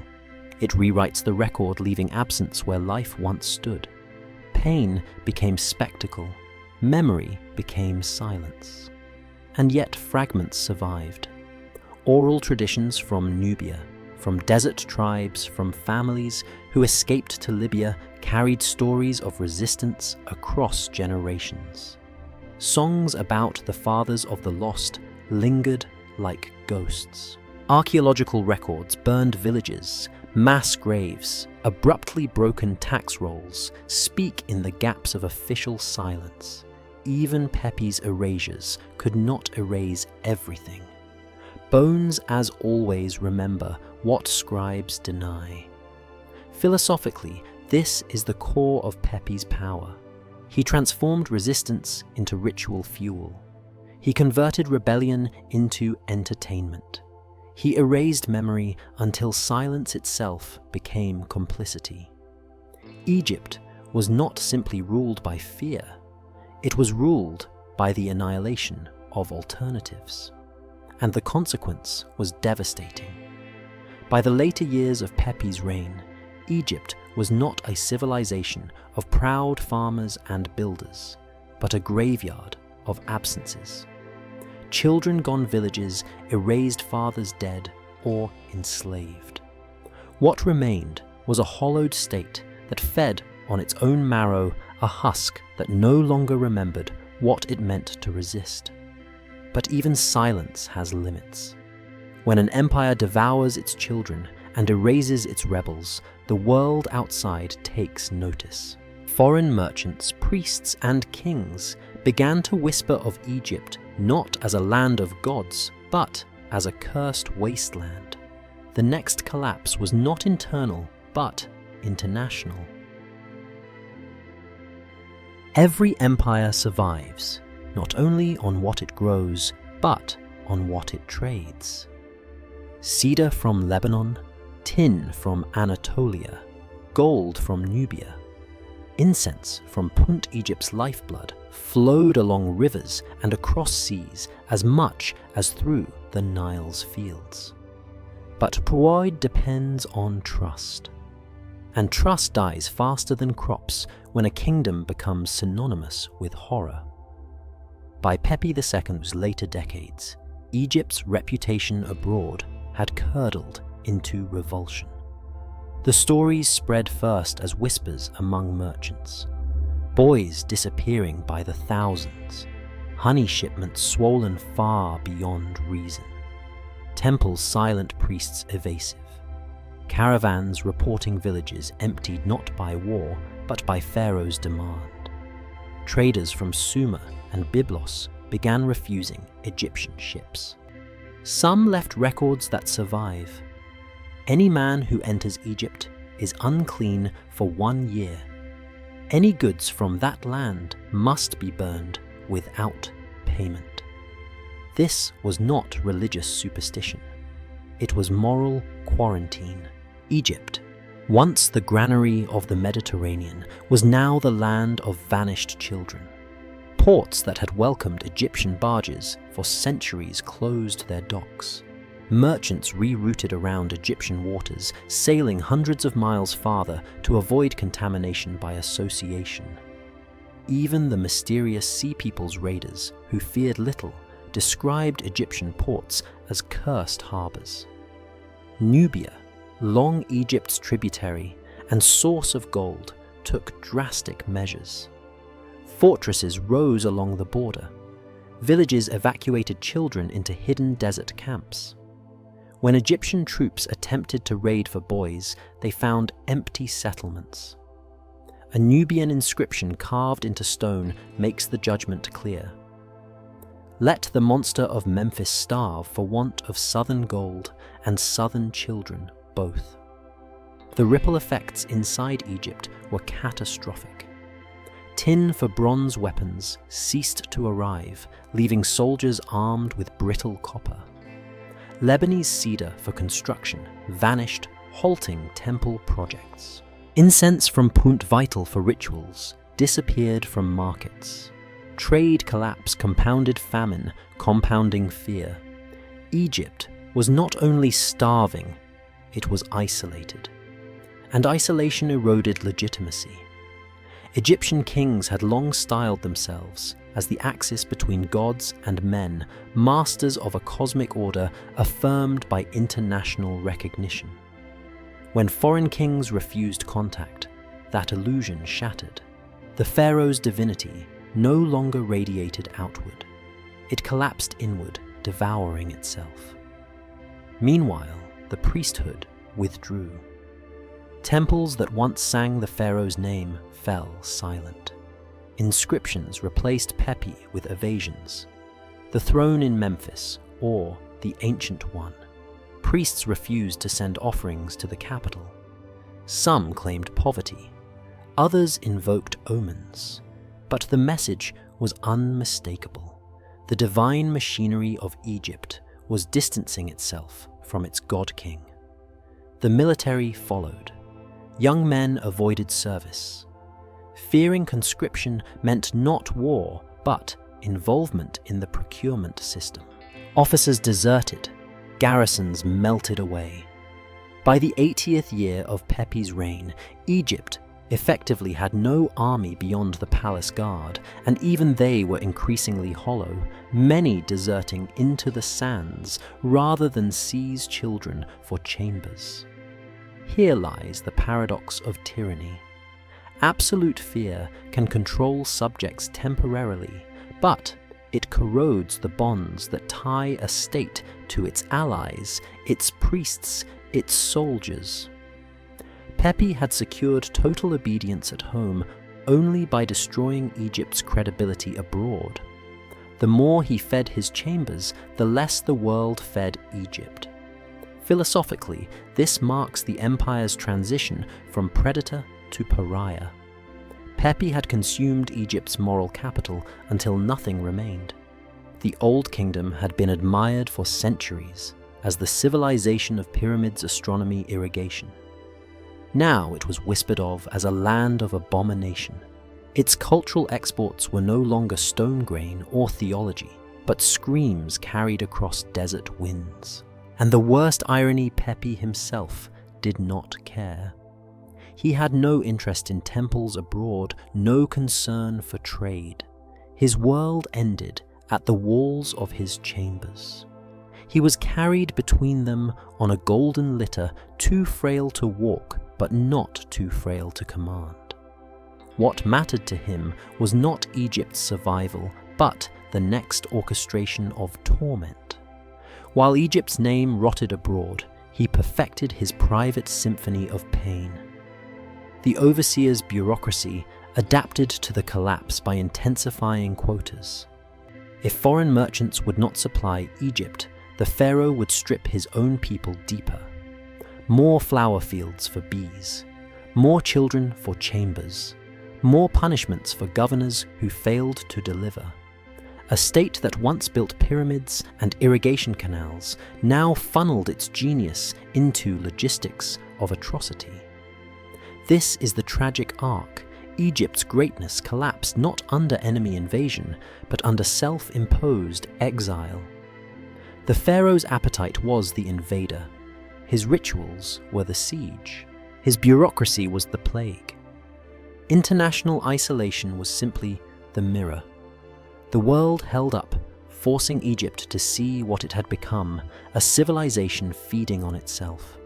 It rewrites the record, leaving absence where life once stood. Pain became spectacle, memory became silence. And yet fragments survived. Oral traditions from Nubia, from desert tribes, from families who escaped to Libya carried stories of resistance across generations. Songs about the fathers of the lost lingered like ghosts. Archaeological records burned villages, mass graves, abruptly broken tax rolls speak in the gaps of official silence. Even Pepi's erasures could not erase everything. Bones, as always, remember what scribes deny. Philosophically, this is the core of Pepi's power. He transformed resistance into ritual fuel. He converted rebellion into entertainment. He erased memory until silence itself became complicity. Egypt was not simply ruled by fear, It was ruled by the annihilation of alternatives, and the consequence was devastating. By the later years of Pepi's reign, Egypt was not a civilization of proud farmers and builders, but a graveyard of absences. Children gone villages, erased fathers dead or enslaved. What remained was a hollowed state that fed on its own marrow, a husk that no longer remembered what it meant to resist. But even silence has limits. When an empire devours its children and erases its rebels, the world outside takes notice. Foreign merchants, priests, and kings began to whisper of Egypt not as a land of gods, but as a cursed wasteland. The next collapse was not internal, but international. Every empire survives, not only on what it grows, but on what it trades. Cedar from Lebanon, tin from Anatolia, gold from Nubia. Incense from Punt Egypt's lifeblood flowed along rivers and across seas as much as through the Nile's fields. But pride depends on trust. And trust dies faster than crops when a kingdom becomes synonymous with horror. By Pepi II's later decades, Egypt's reputation abroad had curdled into revulsion. The stories spread first as whispers among merchants. Boys disappearing by the thousands, honey shipments swollen far beyond reason, temples' silent priests evasive, caravans reporting villages emptied not by war but by Pharaoh's demand. Traders from Sumer and Byblos began refusing Egyptian ships. Some left records that survive. Any man who enters Egypt is unclean for 1 year. Any goods from that land must be burned without payment. This was not religious superstition. It was moral quarantine. Egypt, once the granary of the Mediterranean, was now the land of vanished children. Ports that had welcomed Egyptian barges for centuries closed their docks. Merchants rerouted around Egyptian waters, sailing hundreds of miles farther to avoid contamination by association. Even the mysterious Sea People's raiders, who feared little, described Egyptian ports as cursed harbours. Nubia, long Egypt's tributary and source of gold, took drastic measures. Fortresses rose along the border. Villages evacuated children into hidden desert camps. When Egyptian troops attempted to raid for boys, they found empty settlements. A Nubian inscription carved into stone makes the judgment clear. Let the monster of Memphis starve for want of southern gold and southern children both. The ripple effects inside Egypt were catastrophic. Tin for bronze weapons ceased to arrive, leaving soldiers armed with brittle copper. Lebanese cedar for construction vanished, halting temple projects. Incense from Punt vital for rituals disappeared from markets. Trade collapse compounded famine, compounding fear. Egypt was not only starving, it was isolated. And isolation eroded legitimacy. Egyptian kings had long styled themselves as the axis between gods and men, masters of a cosmic order affirmed by international recognition. When foreign kings refused contact, that illusion shattered. The pharaoh's divinity no longer radiated outward. It collapsed inward, devouring itself. Meanwhile, the priesthood withdrew. Temples that once sang the pharaoh's name fell silent. Inscriptions replaced Pepi with evasions. The throne in Memphis, or the Ancient One. Priests refused to send offerings to the capital. Some claimed poverty. Others invoked omens. But the message was unmistakable. The divine machinery of Egypt was distancing itself from its god-king. The military followed. Young men avoided service. Fearing conscription meant not war, but involvement in the procurement system. Officers deserted, garrisons melted away. By the 80th year of Pepi's reign, Egypt effectively had no army beyond the palace guard, and even they were increasingly hollow, many deserting into the sands rather than seize children for chambers. Here lies the paradox of tyranny. Absolute fear can control subjects temporarily, but it corrodes the bonds that tie a state to its allies, its priests, its soldiers. Pepi had secured total obedience at home only by destroying Egypt's credibility abroad. The more he fed his chambers, the less the world fed Egypt. Philosophically, this marks the empire's transition from predator to pariah. Pepi had consumed Egypt's moral capital until nothing remained. The Old Kingdom had been admired for centuries as the civilization of pyramids, astronomy, irrigation. Now it was whispered of as a land of abomination. Its cultural exports were no longer stone grain or theology, but screams carried across desert winds. And the worst irony, Pepi himself did not care. He had no interest in temples abroad, no concern for trade. His world ended at the walls of his chambers. He was carried between them on a golden litter, too frail to walk, but not too frail to command. What mattered to him was not Egypt's survival, but the next orchestration of torment. While Egypt's name rotted abroad, he perfected his private symphony of pain. The overseer's bureaucracy adapted to the collapse by intensifying quotas. If foreign merchants would not supply Egypt, the pharaoh would strip his own people deeper. More flower fields for bees, more children for chambers, more punishments for governors who failed to deliver. A state that once built pyramids and irrigation canals now funneled its genius into logistics of atrocity. This is the tragic arc. Egypt's greatness collapsed not under enemy invasion, but under self-imposed exile. The pharaoh's appetite was the invader. His rituals were the siege. His bureaucracy was the plague. International isolation was simply the mirror. The world held up, forcing Egypt to see what it had become, a civilization feeding on itself.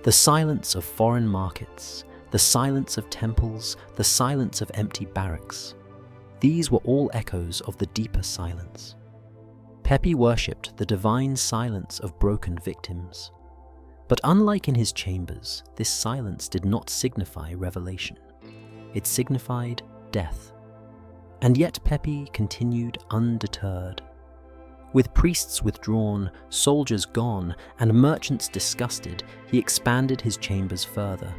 The silence of foreign markets, the silence of temples, the silence of empty barracks. These were all echoes of the deeper silence. Pepi worshipped the divine silence of broken victims. But unlike in his chambers, this silence did not signify revelation. It signified death. And yet Pepi continued undeterred. With priests withdrawn, soldiers gone, and merchants disgusted, he expanded his chambers further.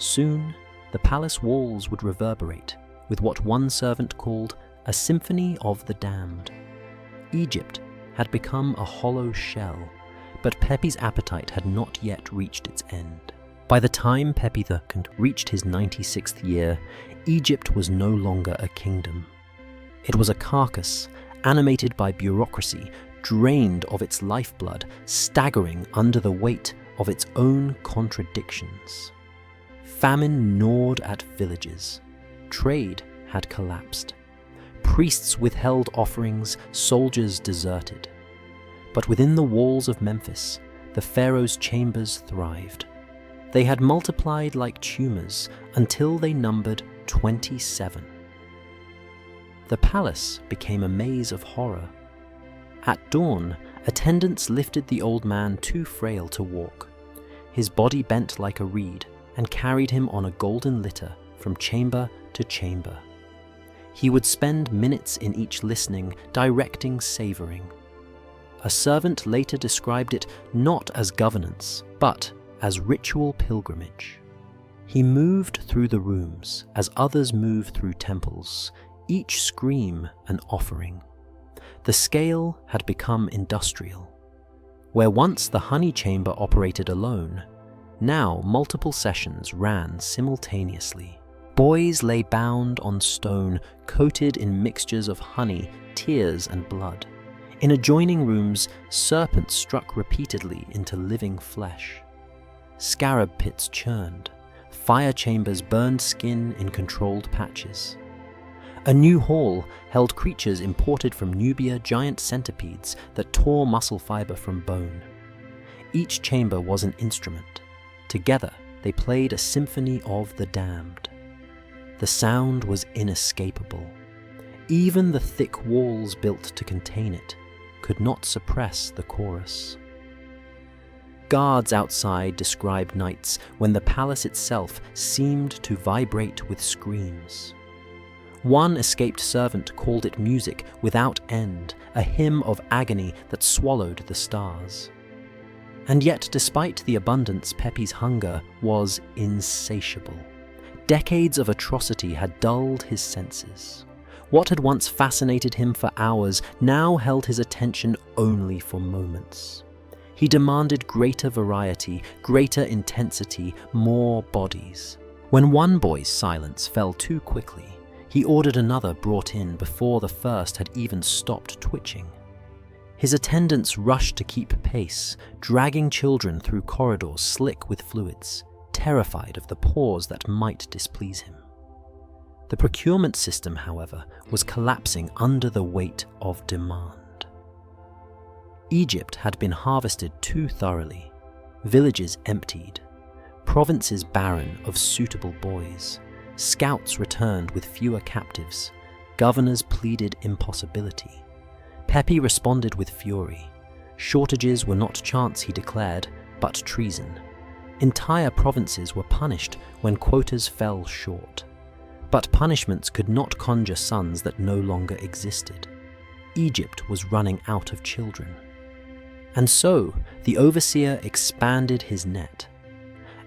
Soon, the palace walls would reverberate with what one servant called a symphony of the damned. Egypt had become a hollow shell, but Pepi's appetite had not yet reached its end. By the time Pepi II reached his 96th year, Egypt was no longer a kingdom. It was a carcass, animated by bureaucracy, drained of its lifeblood, staggering under the weight of its own contradictions. Famine gnawed at villages. Trade had collapsed. Priests withheld offerings, soldiers deserted. But within the walls of Memphis, the pharaoh's chambers thrived. They had multiplied like tumors until they numbered 27. The palace became a maze of horror. At dawn, attendants lifted the old man too frail to walk. His body bent like a reed and carried him on a golden litter from chamber to chamber. He would spend minutes in each listening, directing, savoring. A servant later described it not as governance, but as ritual pilgrimage. He moved through the rooms as others move through temples, each scream an offering. The scale had become industrial. Where once the honey chamber operated alone, now multiple sessions ran simultaneously. Boys lay bound on stone, coated in mixtures of honey, tears, and blood. In adjoining rooms, serpents struck repeatedly into living flesh. Scarab pits churned. Fire chambers burned skin in controlled patches. A new hall held creatures imported from Nubia, giant centipedes that tore muscle fiber from bone. Each chamber was an instrument. Together, they played a symphony of the damned. The sound was inescapable. Even the thick walls built to contain it could not suppress the chorus. Guards outside described nights when the palace itself seemed to vibrate with screams. One escaped servant called it music without end, a hymn of agony that swallowed the stars. And yet, despite the abundance, Pepi's hunger was insatiable. Decades of atrocity had dulled his senses. What had once fascinated him for hours now held his attention only for moments. He demanded greater variety, greater intensity, more bodies. When one boy's silence fell too quickly, he ordered another brought in before the first had even stopped twitching. His attendants rushed to keep pace, dragging children through corridors slick with fluids, terrified of the pause that might displease him. The procurement system, however, was collapsing under the weight of demand. Egypt had been harvested too thoroughly, villages emptied, provinces barren of suitable boys, scouts returned with fewer captives, governors pleaded impossibility. Pepi responded with fury. Shortages were not chance, he declared, but treason. Entire provinces were punished when quotas fell short. But punishments could not conjure sons that no longer existed. Egypt was running out of children. And so, the overseer expanded his net.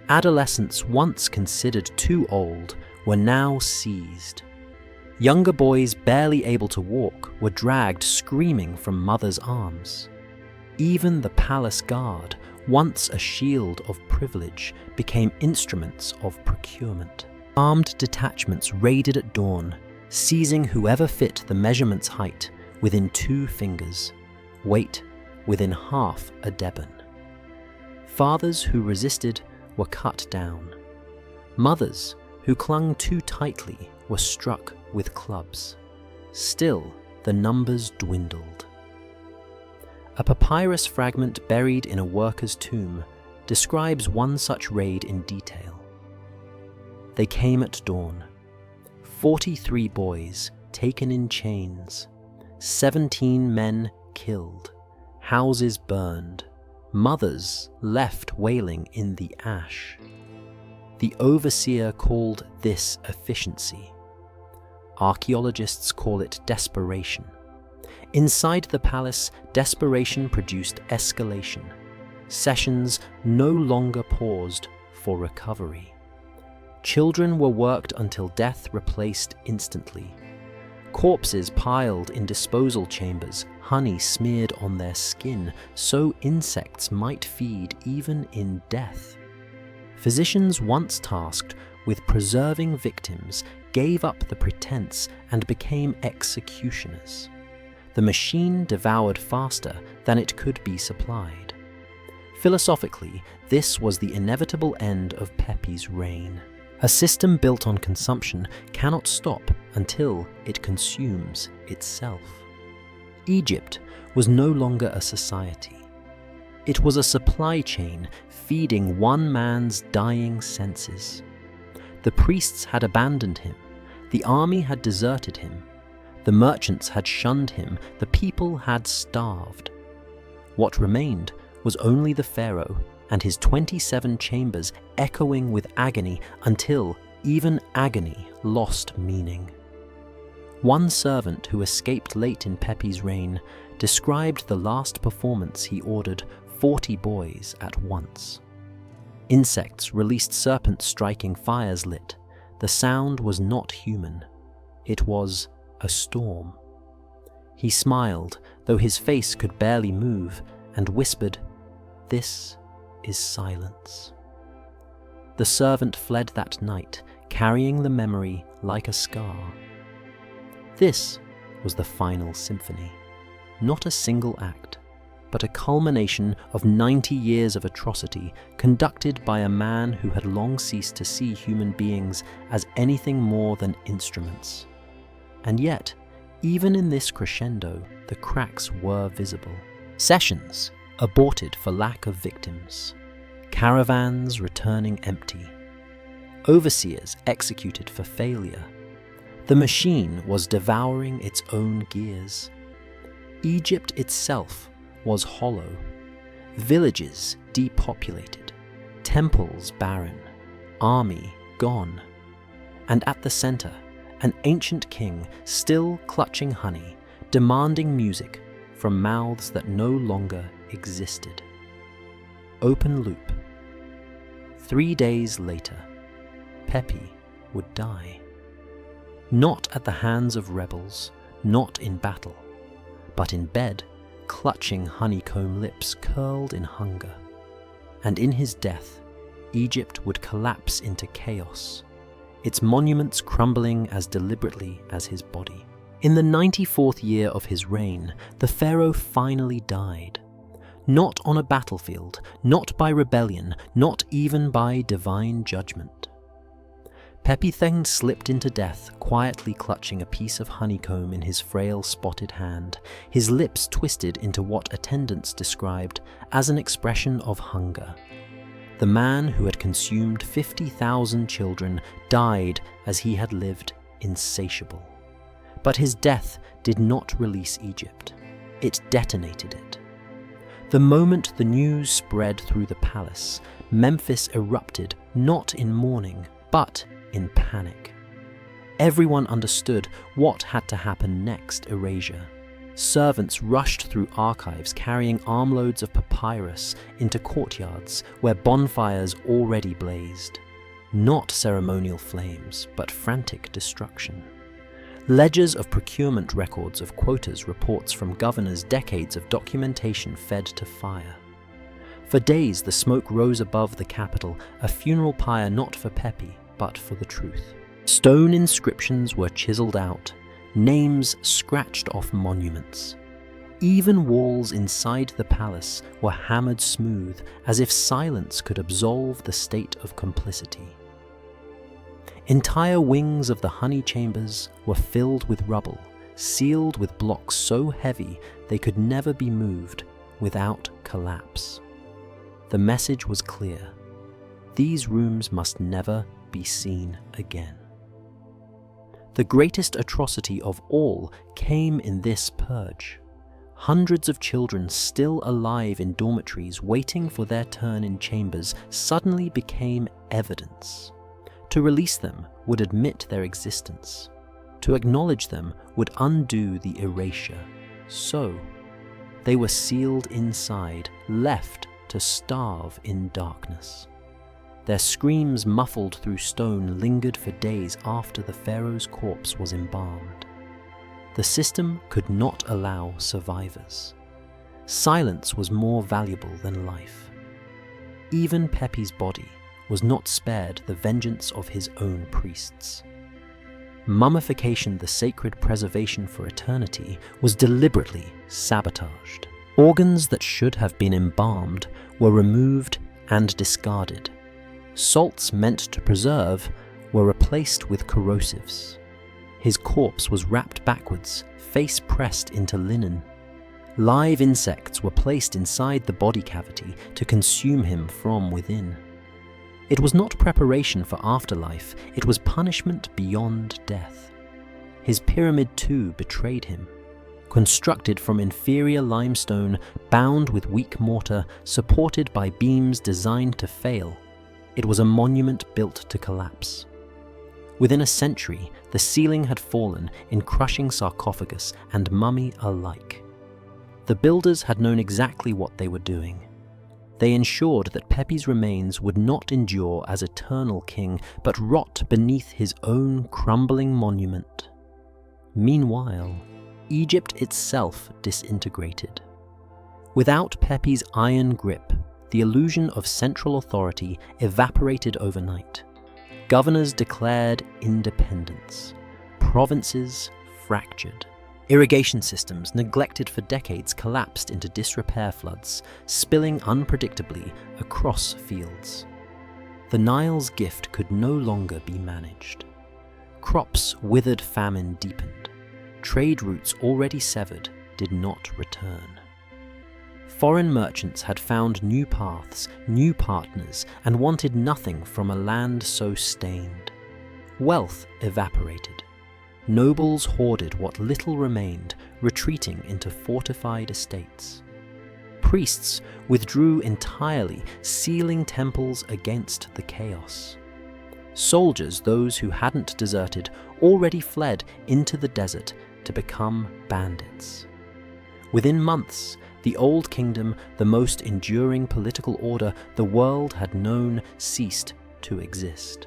Adolescents once considered too old were now seized. Younger boys barely able to walk were dragged screaming from mothers' arms. Even the palace guard, once a shield of privilege, became instruments of procurement. Armed detachments raided at dawn, seizing whoever fit the measurement's height within 2 fingers, weight within half a deben. Fathers who resisted were cut down. Mothers who clung too tightly were struck with clubs. Still, the numbers dwindled. A papyrus fragment buried in a worker's tomb describes one such raid in detail. They came at dawn. 43 boys taken in chains, 17 men killed, houses burned, mothers left wailing in the ash. The overseer called this efficiency. Archaeologists call it desperation. Inside the palace, desperation produced escalation. Sessions no longer paused for recovery. Children were worked until death replaced instantly. Corpses piled in disposal chambers, honey smeared on their skin, so insects might feed even in death. Physicians once tasked with preserving victims gave up the pretense and became executioners. The machine devoured faster than it could be supplied. Philosophically, this was the inevitable end of Pepi's reign. A system built on consumption cannot stop until it consumes itself. Egypt was no longer a society. It was a supply chain feeding one man's dying senses. The priests had abandoned him. The army had deserted him. The merchants had shunned him. The people had starved. What remained was only the pharaoh and his 27 chambers echoing with agony until even agony lost meaning. One servant who escaped late in Pepi's reign described the last performance he ordered 40 boys at once. Insects released serpents striking fires lit. The sound was not human. It was a storm. He smiled, though his face could barely move, and whispered, "This is silence." The servant fled that night, carrying the memory like a scar. This was the final symphony, not a single act, but a culmination of 90 years of atrocity conducted by a man who had long ceased to see human beings as anything more than instruments. And yet, even in this crescendo, the cracks were visible. Sessions aborted for lack of victims, caravans returning empty, overseers executed for failure. The machine was devouring its own gears. Egypt itself was hollow, villages depopulated, temples barren, army gone, and at the center, an ancient king still clutching honey, demanding music from mouths that no longer existed. Open loop. 3 days later, Pepi would die. Not at the hands of rebels, not in battle, but in bed, clutching honeycomb lips curled in hunger. And in his death, Egypt would collapse into chaos, its monuments crumbling as deliberately as his body. In the 94th year of his reign, the pharaoh finally died. Not on a battlefield, not by rebellion, not even by divine judgment. Pepi II slipped into death, quietly clutching a piece of honeycomb in his frail, spotted hand, his lips twisted into what attendants described as an expression of hunger. The man who had consumed 50,000 children died as he had lived, insatiable. But his death did not release Egypt. It detonated it. The moment the news spread through the palace, Memphis erupted not in mourning, but in panic. Everyone understood what had to happen next: erasure. Servants rushed through archives carrying armloads of papyrus into courtyards where bonfires already blazed. Not ceremonial flames, but frantic destruction. Ledgers of procurement records of quotas, reports from governors, decades of documentation fed to fire. For days the smoke rose above the capital, a funeral pyre not for Pepi, but for the truth. Stone inscriptions were chiseled out, names scratched off monuments. Even walls inside the palace were hammered smooth, as if silence could absolve the state of complicity. Entire wings of the honey chambers were filled with rubble, sealed with blocks so heavy they could never be moved without collapse. The message was clear: these rooms must never be seen again. The greatest atrocity of all came in this purge. Hundreds of children still alive in dormitories waiting for their turn in chambers suddenly became evidence. To release them would admit their existence. To acknowledge them would undo the erasure. So, they were sealed inside, left to starve in darkness. Their screams, muffled through stone, lingered for days after the pharaoh's corpse was embalmed. The system could not allow survivors. Silence was more valuable than life. Even Pepi's body was not spared the vengeance of his own priests. Mummification, the sacred preservation for eternity, was deliberately sabotaged. Organs that should have been embalmed were removed and discarded. Salts meant to preserve were replaced with corrosives. His corpse was wrapped backwards, face pressed into linen. Live insects were placed inside the body cavity to consume him from within. It was not preparation for afterlife, it was punishment beyond death. His pyramid too betrayed him. Constructed from inferior limestone, bound with weak mortar, supported by beams designed to fail, it was a monument built to collapse. Within a century, the ceiling had fallen in crushing sarcophagus and mummy alike. The builders had known exactly what they were doing. They ensured that Pepi's remains would not endure as eternal king, but rot beneath his own crumbling monument. Meanwhile, Egypt itself disintegrated. Without Pepi's iron grip, the illusion of central authority evaporated overnight. Governors declared independence. Provinces fractured. Irrigation systems, neglected for decades, collapsed into disrepair floods, spilling unpredictably across fields. The Nile's gift could no longer be managed. Crops withered, famine deepened. Trade routes already severed did not return. Foreign merchants had found new paths, new partners, and wanted nothing from a land so stained. Wealth evaporated. Nobles hoarded what little remained, retreating into fortified estates. Priests withdrew entirely, sealing temples against the chaos. Soldiers, those who hadn't deserted, already fled into the desert to become bandits. Within months, the Old Kingdom, the most enduring political order the world had known, ceased to exist.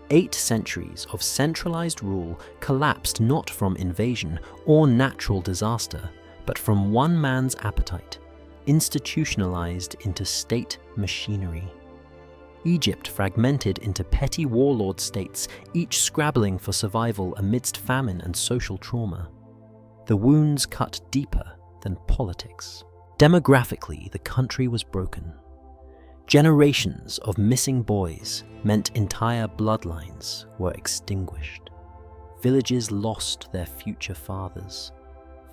8 centuries of centralized rule collapsed not from invasion or natural disaster, but from one man's appetite, institutionalized into state machinery. Egypt fragmented into petty warlord states, each scrabbling for survival amidst famine and social trauma. The wounds cut deeper than politics. Demographically, the country was broken. Generations of missing boys meant entire bloodlines were extinguished. Villages lost their future fathers.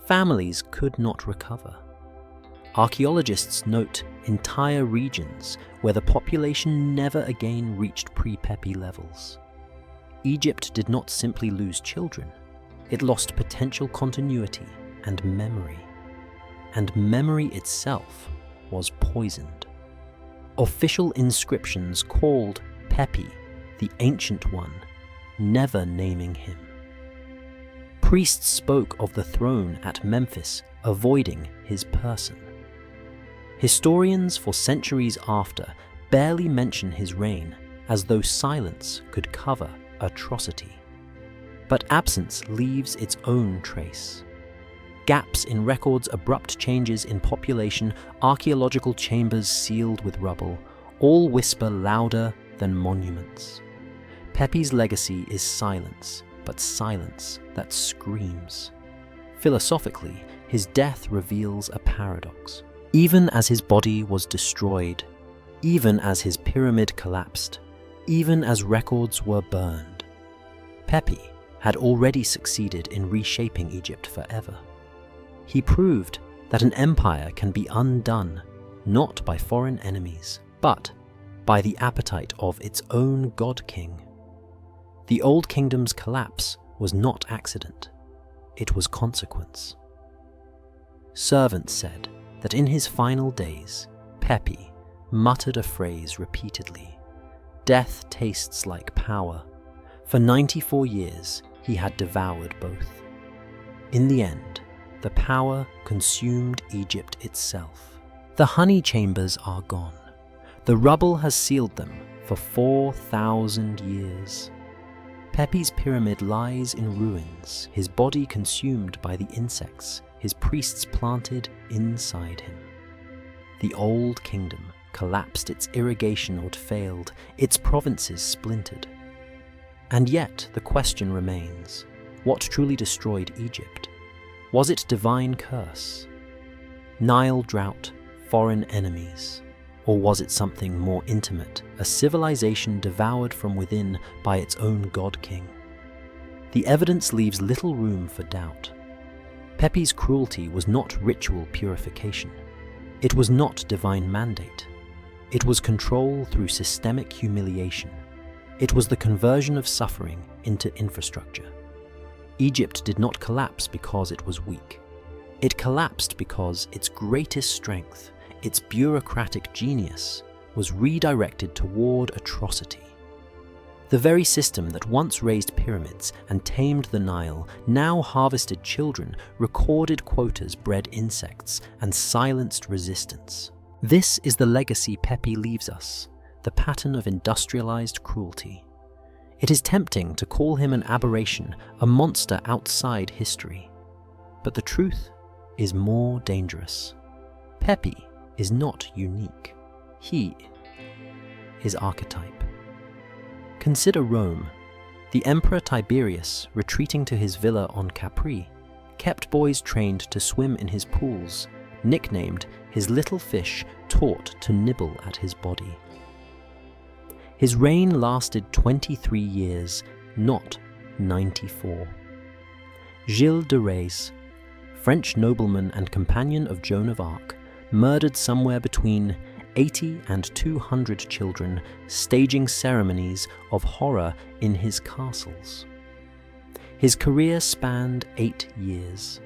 Families could not recover. Archaeologists note entire regions where the population never again reached pre-Pepi levels. Egypt did not simply lose children, it lost potential continuity and memory. And memory itself was poisoned. Official inscriptions called Pepi, the Ancient One, never naming him. Priests spoke of the throne at Memphis, avoiding his person. Historians for centuries after barely mention his reign, as though silence could cover atrocity. But absence leaves its own trace. Gaps in records, abrupt changes in population, archaeological chambers sealed with rubble, all whisper louder than monuments. Pepi's legacy is silence, but silence that screams. Philosophically, his death reveals a paradox. Even as his body was destroyed, even as his pyramid collapsed, even as records were burned, Pepi had already succeeded in reshaping Egypt forever. He proved that an empire can be undone not by foreign enemies, but by the appetite of its own god-king. The Old Kingdom's collapse was not accident, it was consequence. Servants said that in his final days, Pepi muttered a phrase repeatedly: "Death tastes like power." For 94 years, he had devoured both. In the end, the power consumed Egypt itself. The honey chambers are gone. The rubble has sealed them for 4,000 years. Pepi's pyramid lies in ruins, his body consumed by the insects his priests planted inside him. The Old Kingdom collapsed, its irrigation had failed, its provinces splintered. And yet the question remains, what truly destroyed Egypt? Was it divine curse? Nile drought, foreign enemies? Or was it something more intimate, a civilization devoured from within by its own god-king? The evidence leaves little room for doubt. Pepi's cruelty was not ritual purification. It was not divine mandate. It was control through systemic humiliation. It was the conversion of suffering into infrastructure. Egypt did not collapse because it was weak. It collapsed because its greatest strength, its bureaucratic genius, was redirected toward atrocity. The very system that once raised pyramids and tamed the Nile now harvested children, recorded quotas, bred insects, and silenced resistance. This is the legacy Pepi leaves us, the pattern of industrialized cruelty. It is tempting to call him an aberration, a monster outside history. But the truth is more dangerous. Pepi is not unique. He is archetype. Consider Rome. The Emperor Tiberius, retreating to his villa on Capri, kept boys trained to swim in his pools, nicknamed his little fish taught to nibble at his body. His reign lasted 23 years, not 94. Gilles de Rais, French nobleman and companion of Joan of Arc, murdered somewhere between 80 and 200 children, staging ceremonies of horror in his castles. His career spanned 8 years.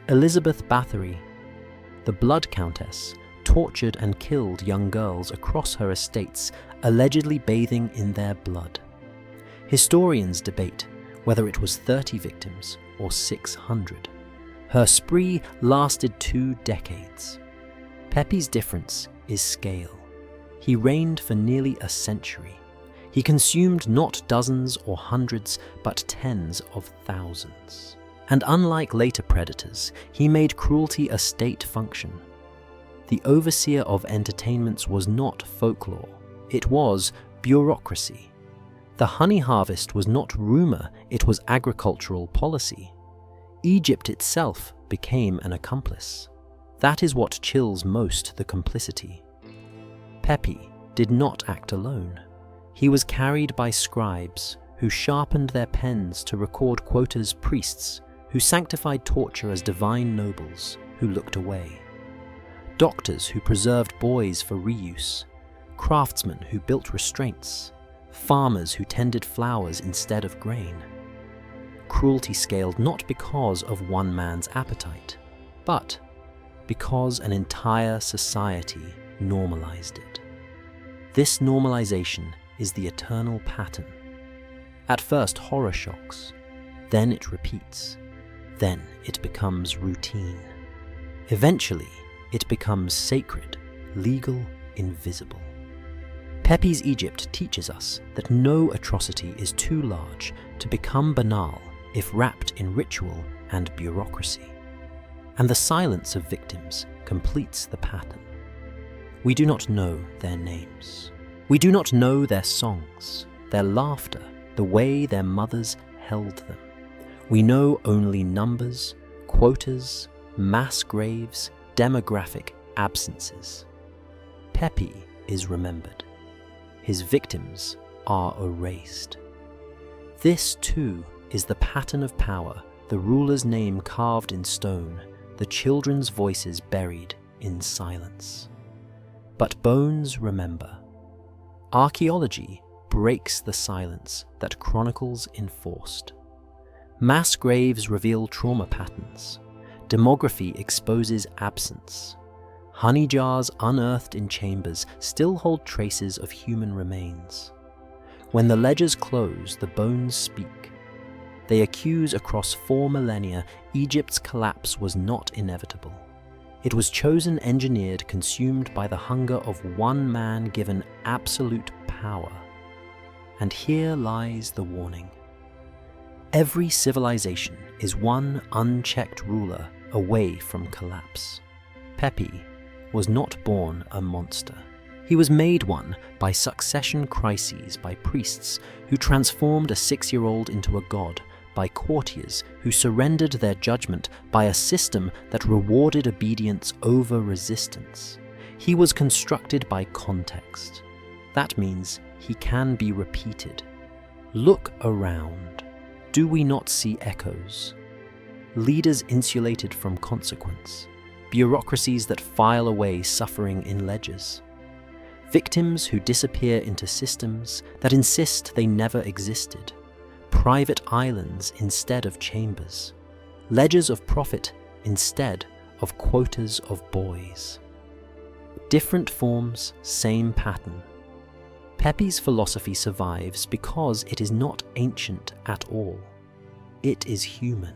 Elizabeth Bathory, the Blood Countess, tortured and killed young girls across her estates, allegedly bathing in their blood. Historians debate whether it was 30 victims or 600. Her spree lasted 2 decades. Pepi's difference is scale. He reigned for nearly a century. He consumed not dozens or hundreds, but tens of thousands. And unlike later predators, he made cruelty a state function. The overseer of entertainments was not folklore, it was bureaucracy. The honey harvest was not rumor, it was agricultural policy. Egypt itself became an accomplice. That is what chills most the complicity. Pepi did not act alone. He was carried by scribes who sharpened their pens to record quotas, priests who sanctified torture as divine nobles who looked away, doctors who preserved boys for reuse, craftsmen who built restraints, farmers who tended flowers instead of grain. Cruelty scaled not because of one man's appetite, but because an entire society normalized it. This normalization is the eternal pattern. At first horror shocks, then it repeats, then it becomes routine. Eventually, it becomes sacred, legal, invisible. Pepi's Egypt teaches us that no atrocity is too large to become banal if wrapped in ritual and bureaucracy. And the silence of victims completes the pattern. We do not know their names. We do not know their songs, their laughter, the way their mothers held them. We know only numbers, quotas, mass graves, demographic absences. Pepi is remembered. His victims are erased. This too is the pattern of power, the ruler's name carved in stone, the children's voices buried in silence. But bones remember. Archaeology breaks the silence that chronicles enforced. Mass graves reveal trauma patterns. Demography exposes absence. Honey jars unearthed in chambers still hold traces of human remains. When the ledgers close, the bones speak. They accuse across 4 millennia Egypt's collapse was not inevitable. It was chosen, engineered, consumed by the hunger of one man given absolute power. And here lies the warning. Every civilization is one unchecked ruler away from collapse. Pepi was not born a monster. He was made one by succession crises, by priests who transformed a 6-year-old into a god, by courtiers who surrendered their judgment, by a system that rewarded obedience over resistance. He was constructed by context. That means he can be repeated. Look around. Do we not see echoes? Leaders insulated from consequence. Bureaucracies that file away suffering in ledgers. Victims who disappear into systems that insist they never existed. Private islands instead of chambers. Ledgers of profit instead of quotas of boys. Different forms, same pattern. Pepi's philosophy survives because it is not ancient at all. It is human.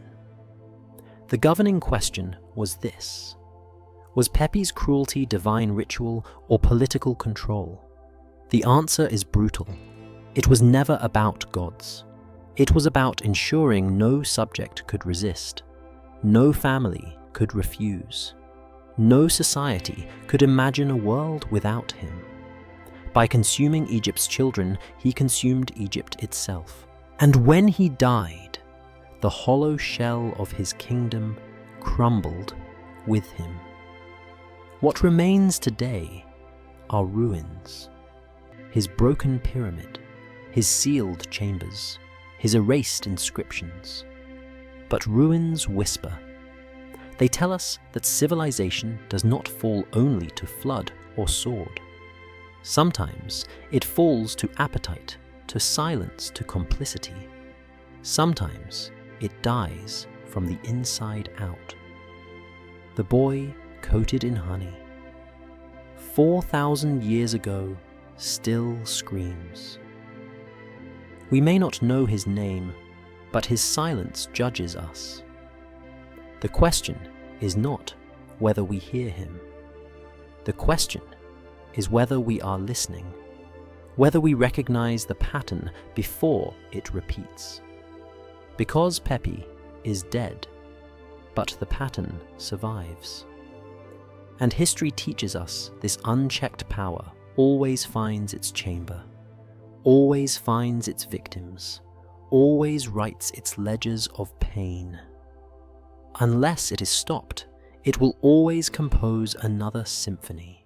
The governing question was this: was Pepi's cruelty divine ritual or political control? The answer is brutal. It was never about gods. It was about ensuring no subject could resist, no family could refuse, no society could imagine a world without him. By consuming Egypt's children, he consumed Egypt itself. And when he died, the hollow shell of his kingdom crumbled with him. What remains today are ruins. His broken pyramid, his sealed chambers, his erased inscriptions. But ruins whisper. They tell us that civilization does not fall only to flood or sword. Sometimes it falls to appetite, to silence, to complicity. Sometimes it dies from the inside out. The boy coated in honey, 4,000 years ago, still screams. We may not know his name, but his silence judges us. The question is not whether we hear him. The question is whether we are listening, whether we recognize the pattern before it repeats. Because Pepi is dead, but the pattern survives. And history teaches us this unchecked power always finds its chamber, always finds its victims, always writes its ledgers of pain. Unless it is stopped, it will always compose another symphony.